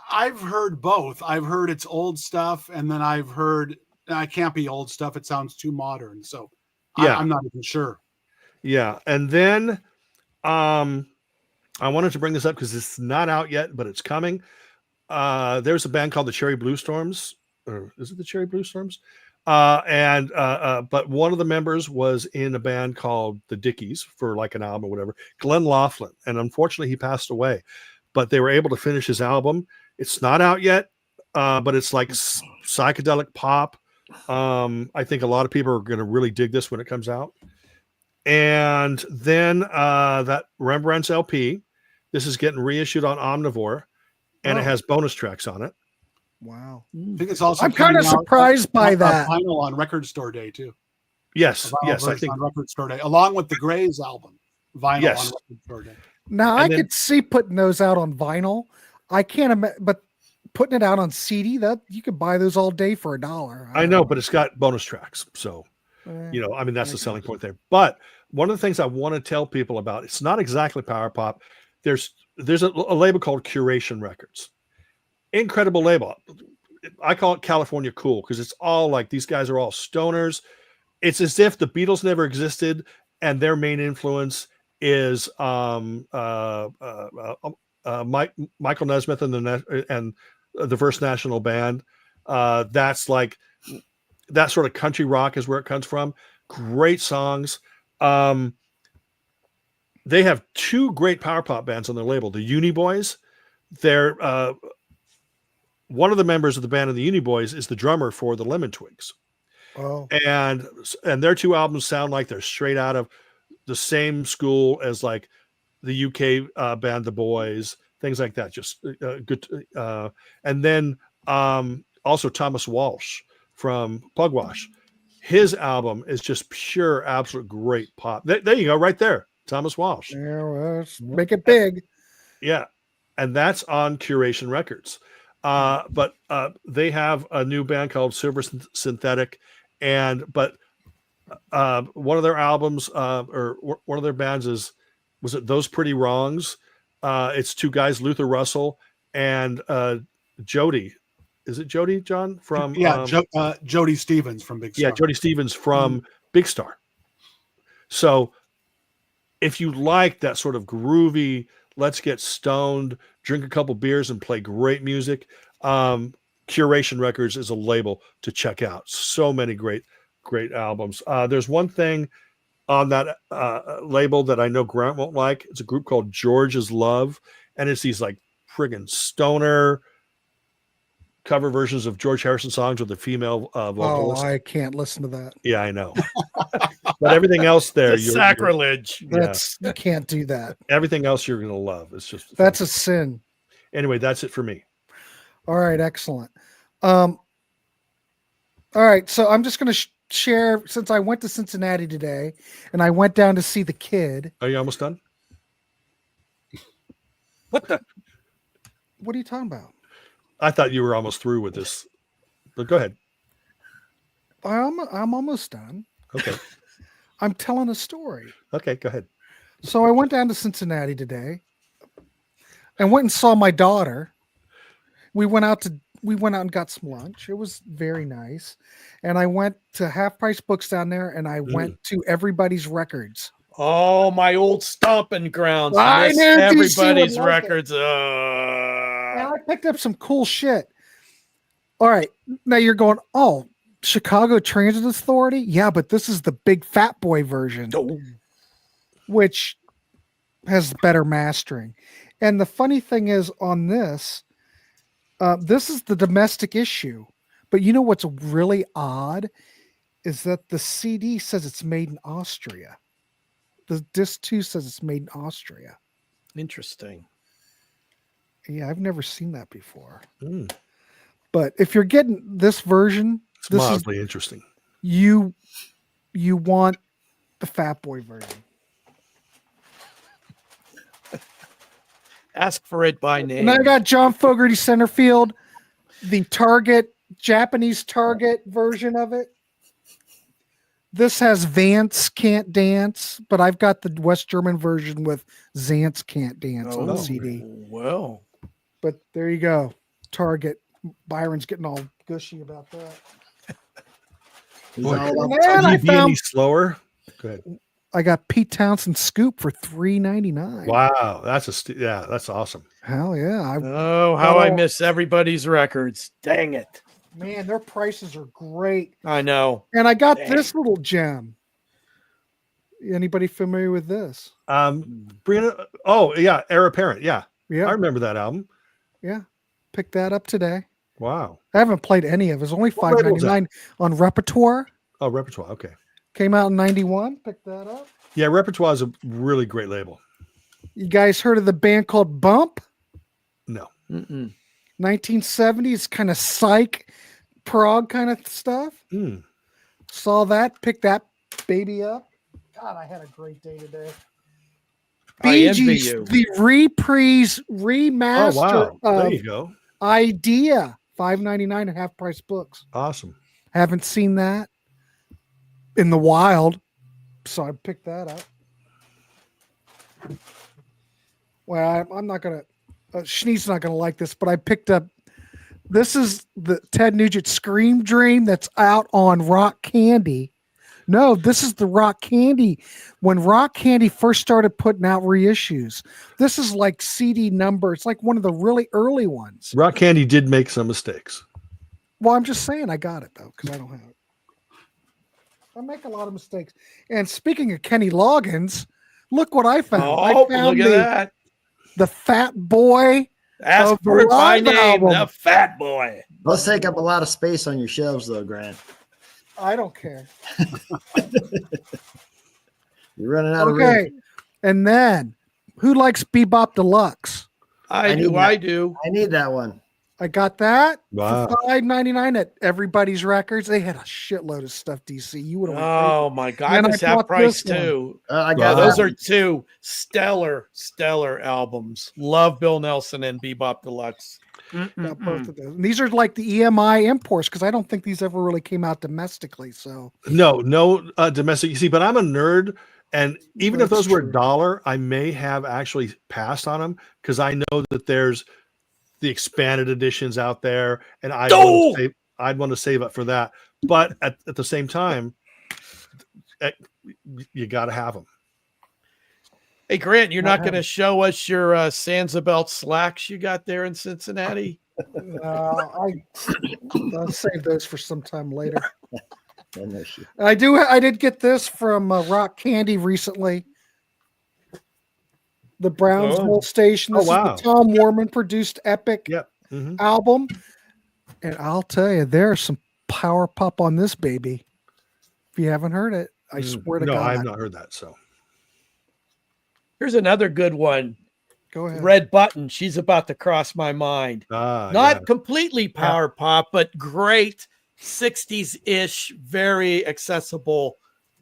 I've heard both. I've heard it's old stuff, and then I've heard it can't be old stuff. It sounds too modern. So Yeah, I'm not even sure. Yeah, and then I wanted to bring this up because it's not out yet, but it's coming. There's a band called the Cherry Blue Storms, or is it the Cherry Blue Storms? But one of the members was in a band called the Dickies for like an album or whatever, Glenn Laughlin, and unfortunately he passed away. But they were able to finish his album. It's not out yet, but it's like psychedelic pop. I think a lot of people are going to really dig this when it comes out. And then that Rembrandt's LP, this is getting reissued on Omnivore, and it has bonus tracks on it. Wow. I think it's also I'm kind of surprised by that. Vinyl on Record Store Day too. Yes, I think on Record Store Day, along with the Grays album, vinyl on Record Store Day. Now I could see putting those out on vinyl. I can't imagine, but putting it out on CD, that you could buy those all day for $1. I know, but it's got bonus tracks, so I mean that's the selling point there. But one of the things I want to tell people about, it's not exactly power pop. There's a label called Curation Records. Incredible label. I call it California cool because it's all like these guys are all stoners. It's as if the Beatles never existed and their main influence is Michael Nesmith and the First National Band. That's like that sort of country rock is where it comes from. Great songs. They have two great power pop bands on their label, the Uni Boys. They're one of the members of the band of the Uni Boys is the drummer for the Lemon Twigs. Oh. And their two albums sound like they're straight out of the same school as like the UK band The Boys, things like that. Just good. And then also Thomas Walsh from Pugwash. His album is just pure, absolute great pop. There you go, right there. Thomas Walsh. Yeah, well, let's make it big. Yeah. And that's on Curation Records. But they have a new band called Silver Synthetic. But one of their albums or one of their bands was it Those Pretty Wrongs? It's two guys, Luther Russell and Jody. Is it Jody, John? From Jody Stevens from Big Star. Yeah, Jody Stevens from Big Star. So if you like that sort of groovy, let's get stoned, drink a couple beers and play great music, Curation Records is a label to check out. So many great albums. There's one thing on that label that I know Grant won't like. It's a group called George's Love, and it's these like friggin' stoner cover versions of George Harrison songs with a female vocalist. Oh, I can't listen to that. Yeah, I know. But everything else there, sacrilege. You can't do that. Everything else you're gonna love. It's just that's a sin. Anyway, that's it for me. All right, excellent. All right, so I'm just gonna share, since I went to Cincinnati today and I went down to see the kid. Are you almost done? What are you talking about? I thought you were almost through with this, but go ahead. I'm almost done. Okay. I'm telling a story. Okay, go ahead. So I went down to Cincinnati today and went and saw my daughter. We went out and got some lunch. It was very nice. And I went to Half Price Books down there and I went to Everybody's Records. Oh, my old stomping grounds. I knew Everybody's Records. And I picked up some cool shit. All right. Now you're going, oh, Chicago Transit Authority? Yeah, but this is the big Fat Boy version, which has better mastering. And the funny thing is on this is the domestic issue. But you know what's really odd is that the CD says it's made in Austria. The disc 2 says it's made in Austria. Interesting. Yeah, I've never seen that before. But if you're getting this version, it's mildly interesting. You want the Fat Boy version. Ask for it by name. And I got John Fogerty Centerfield, the Japanese Target version of it. This has Vance Can't Dance, but I've got the West German version with Zance Can't Dance on the CD. Well, But there you go. Target. Byron's getting all gushy about that. He's Boy, all up- Man, Can I you be any found slower? Go ahead. I got Pete Townsend Scoop for $3.99. Wow, that's awesome. Hell yeah. how I miss everybody's records. Dang it. Man, their prices are great. I know. And I got Dang. this little gem. Anybody familiar with this? Brianna, Heir Apparent. Yeah, Yeah. I remember that album. Yeah. Picked that up today. Wow. I haven't played any of it. It's only What label is that? $5.99 on Repertoire. Oh, Repertoire. Okay. Came out in 91. Picked that up. Yeah, Repertoire is a really great label. You guys heard of the band called Bump? No. 1970s, kind of psych, prog kind of stuff. Mm. Saw that, picked that baby up. God, I had a great day today. I Bee envy Gees, you. the reprise Oh, remaster wow. There of you go. Idea, $5.99 at half price books. Awesome. Haven't seen that in the wild, so I picked that up. Well, I'm not gonna. Shnee's not gonna like this, but I picked up. This is the Ted Nugent Scream Dream that's out on Rock Candy. No, this is the Rock Candy. When Rock Candy first started putting out reissues, this is like CD number. It's like one of the really early ones. Rock Candy did make some mistakes. Well, I'm just saying I got it though because I don't have it. I make a lot of mistakes. And speaking of Kenny Loggins, look what I found. I found look at that. the Fat Boy. Ask of for it by Live name, album. the Fat Boy. Those take up a lot of space on your shelves, though, Grant. I don't care. You're running out of Okay. room. And then who likes Bebop Deluxe? I do. I need that one. I got that Wow. for $5.99 at Everybody's Records. They had a shitload of stuff, DC. You would have Oh my God! And I I miss half bought price this one. too. I Wow. got Those that. are two stellar albums. Love Bill Nelson and Bebop Deluxe. got both of those. And these are like the EMI imports because I don't think these ever really came out domestically. So No domestic. You see, but I'm a nerd, and even if That's those were true. $1, I may have actually passed on them because I know that there's the expanded editions out there, and I'd want to save up for that. But at the same time, you got to have them. Hey Grant, you're not going to show us your Sansa slacks you got there in Cincinnati? I'll save those for some time later. Yeah, no shit. I did get this from Rock Candy recently. The Brownsville Station. This is wow. the Tom Warman produced epic Yep. Mhm. album. And I'll tell you, there's some power pop on this baby. If you haven't heard it, I swear to No, God. I have not heard that. So Here's another good one. Go ahead. Red Button. She's about to cross my mind. Not completely power pop, but great 60s-ish, very accessible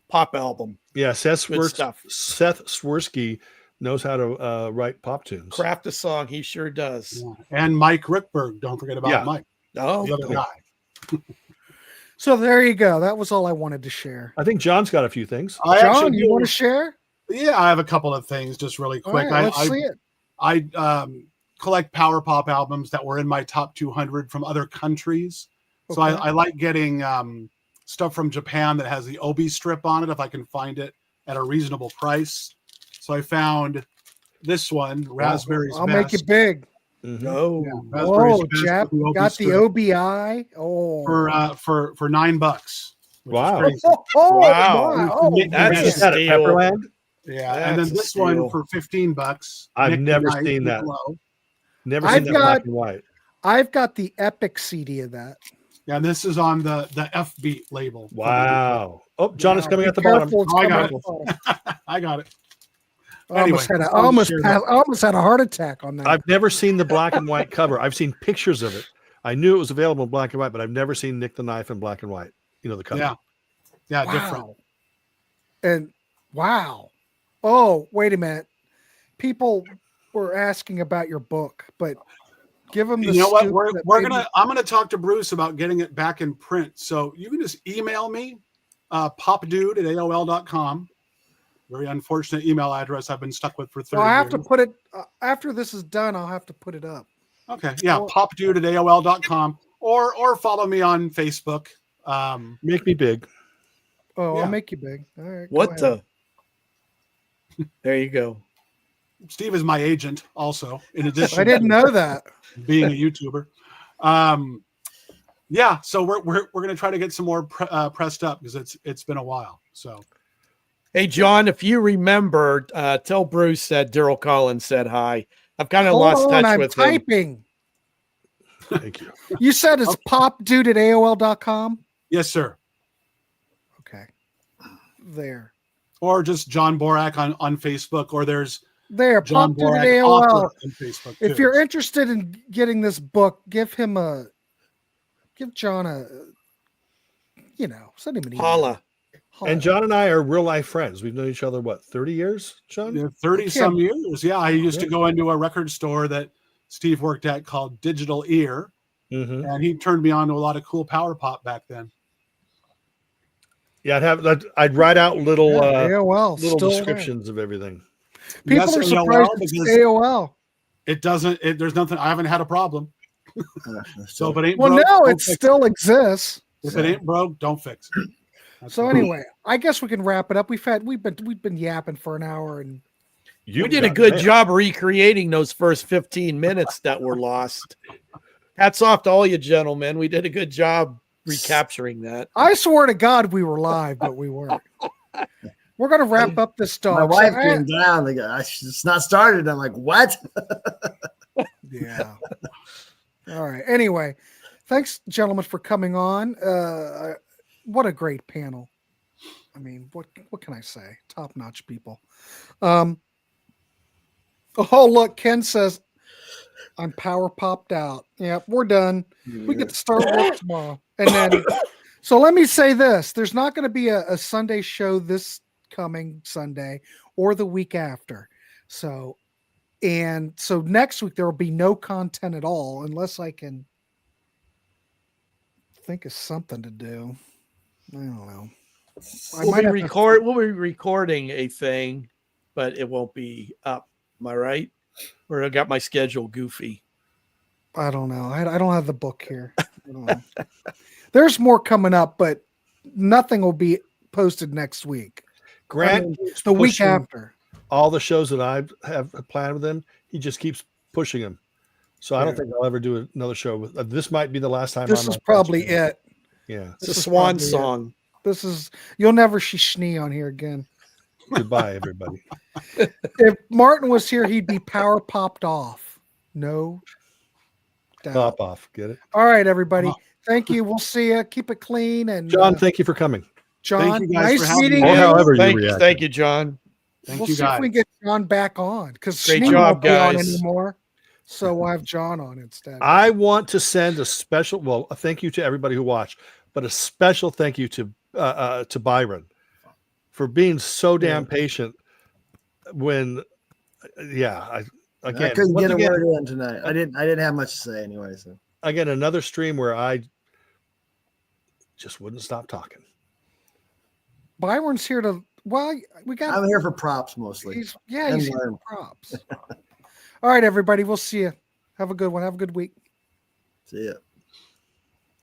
pop album. yeah. Seth Good stuff. Swirsky knows how to write pop tunes. Craft a song. He sure does. Yeah. And Mike Rickberg. Don't forget about Yeah. Mike, Oh, the other guy. So there you go. That was all I wanted to share. I think John's got a few things. I John, actually you do- want to share? Yeah, I have a couple of things just really All quick. right, let's see it. I collect power pop albums that were in my top 200 from other countries. So Okay. I like getting stuff from Japan that has the Obi strip on it if I can find it at a reasonable price. So I found this one, Raspberries I'll Best. make it big. Mhm. no. Yeah, Raspberries Oh, Best Jeff with the Obi got the strip OBI. Oh, for $9. Which is Wow. crazy. Wow. Oh, That's Is a that at steal. Pepperland? Yeah, That's and then a this steal. one for $15. I've Nick never Knight, seen that. Nicolau. Never I've seen that black and white. I've got the epic CD of that. Yeah, and this is on the F-Beat label. Wow. Oh, John is Wow, coming be at the bottom. careful, it's Oh, I coming got at the bottom. I got it. I almost Anyway, had I'll share that. I almost had a heart attack on that. I've never seen the black and white cover. I've seen pictures of it. I knew it was available in black and white, but I've never seen Nick the Knife in black and white. You know, the cover. Yeah. Yeah, wow. different. And wow. Oh, wait a minute. People were asking about your book, but give them the You know what? scoop that We're maybe- I'm gonna talk to Bruce about getting it back in print. So you can just email me popdude at AOL.com. Very unfortunate email address I've been stuck with for 30 Well, I have years. to put it after this is done. I'll have to put it up. Okay. Yeah. Popdude at AOL.com or follow me on Facebook. Make me big. Oh, Yeah. I'll make you big. All right. go What ahead. the? There you go. Steve is my agent also, in addition I didn't to know that. being a YouTuber. Yeah. So we're going to try to get some more pressed up because it's been a while. So. Hey, John, if you remember, tell Bruce that Daryl Collins said hi. I've kind of Hold lost on, touch I'm with him. typing. Thank you. You said it's popdude at AOL.com? Yes, sir. Okay. There. Or just John Borack on Facebook, or there's There, John popdude at Borack AOL. author on Facebook. If too. you're interested in getting this book, give John a, send him an email. Holla. And John and I are real life friends. We've known each other, what, 30 years, John? 30 some years. Yeah. I used to go into a record store that Steve worked at called Digital Ear. Mm-hmm. And he turned me on to a lot of cool power pop back then. Yeah, I'd write out little AOL, little still descriptions of everything. People Yes, are AOL, surprised it's because AOL. It doesn't, there's nothing, I haven't had a problem. So if it ain't Well, broke, no, don't it fix still exists. If it ain't broke, don't fix it. That's So what- anyway, I guess we can wrap it up. We've been yapping for an hour, and We did a good job recreating those first 15 minutes that were lost. Hats off to all you gentlemen. We did a good job recapturing that. I swear to God we were live, but we weren't. We're gonna wrap up this talk. My wife So came down. Like, it's not started. I'm like, what? yeah. All right. Anyway, thanks, gentlemen, for coming on. What a great panel. I mean, what can I say? Top notch people. Oh, look, Ken says I'm power popped out. Yeah, we're done. We get to start work tomorrow. And then, so let me say this: there's not going to be a Sunday show this coming Sunday or the week after. So next week there will be no content at all unless I can think of something to do. I don't know. We'll be recording a thing, but it won't be up. Am I right? Or I got my schedule goofy. I don't know. I don't have the book here. I don't know. There's more coming up, but nothing will be posted next week. Grant, the week after. All the shows that I have planned with him, he just keeps pushing them. So I don't think I'll ever do another show with. This might be the last time. This is probably it. Yeah, it's a swan song. This is, you'll never see Schnee on here again. Goodbye, everybody. If Martin was here, he'd be power popped off. No doubt. Pop off. Get it? All right, everybody. Thank you. We'll see you. Keep it clean. And John, thank you for coming. John, nice meeting you. you. However thank you, John. We'll see if we can get John back on, because great Schnee job, won't be on guys. anymore. So we'll have John on instead. I want to send a thank you to everybody who watched, but a special thank you to Byron for being so damn patient when, I couldn't get a word in tonight. I didn't have much to say anyway. So again, another stream where I just wouldn't stop talking. Byron's here to, I'm here for props mostly. He's here for props. All right, everybody. We'll see you. Have a good one. Have a good week. See ya.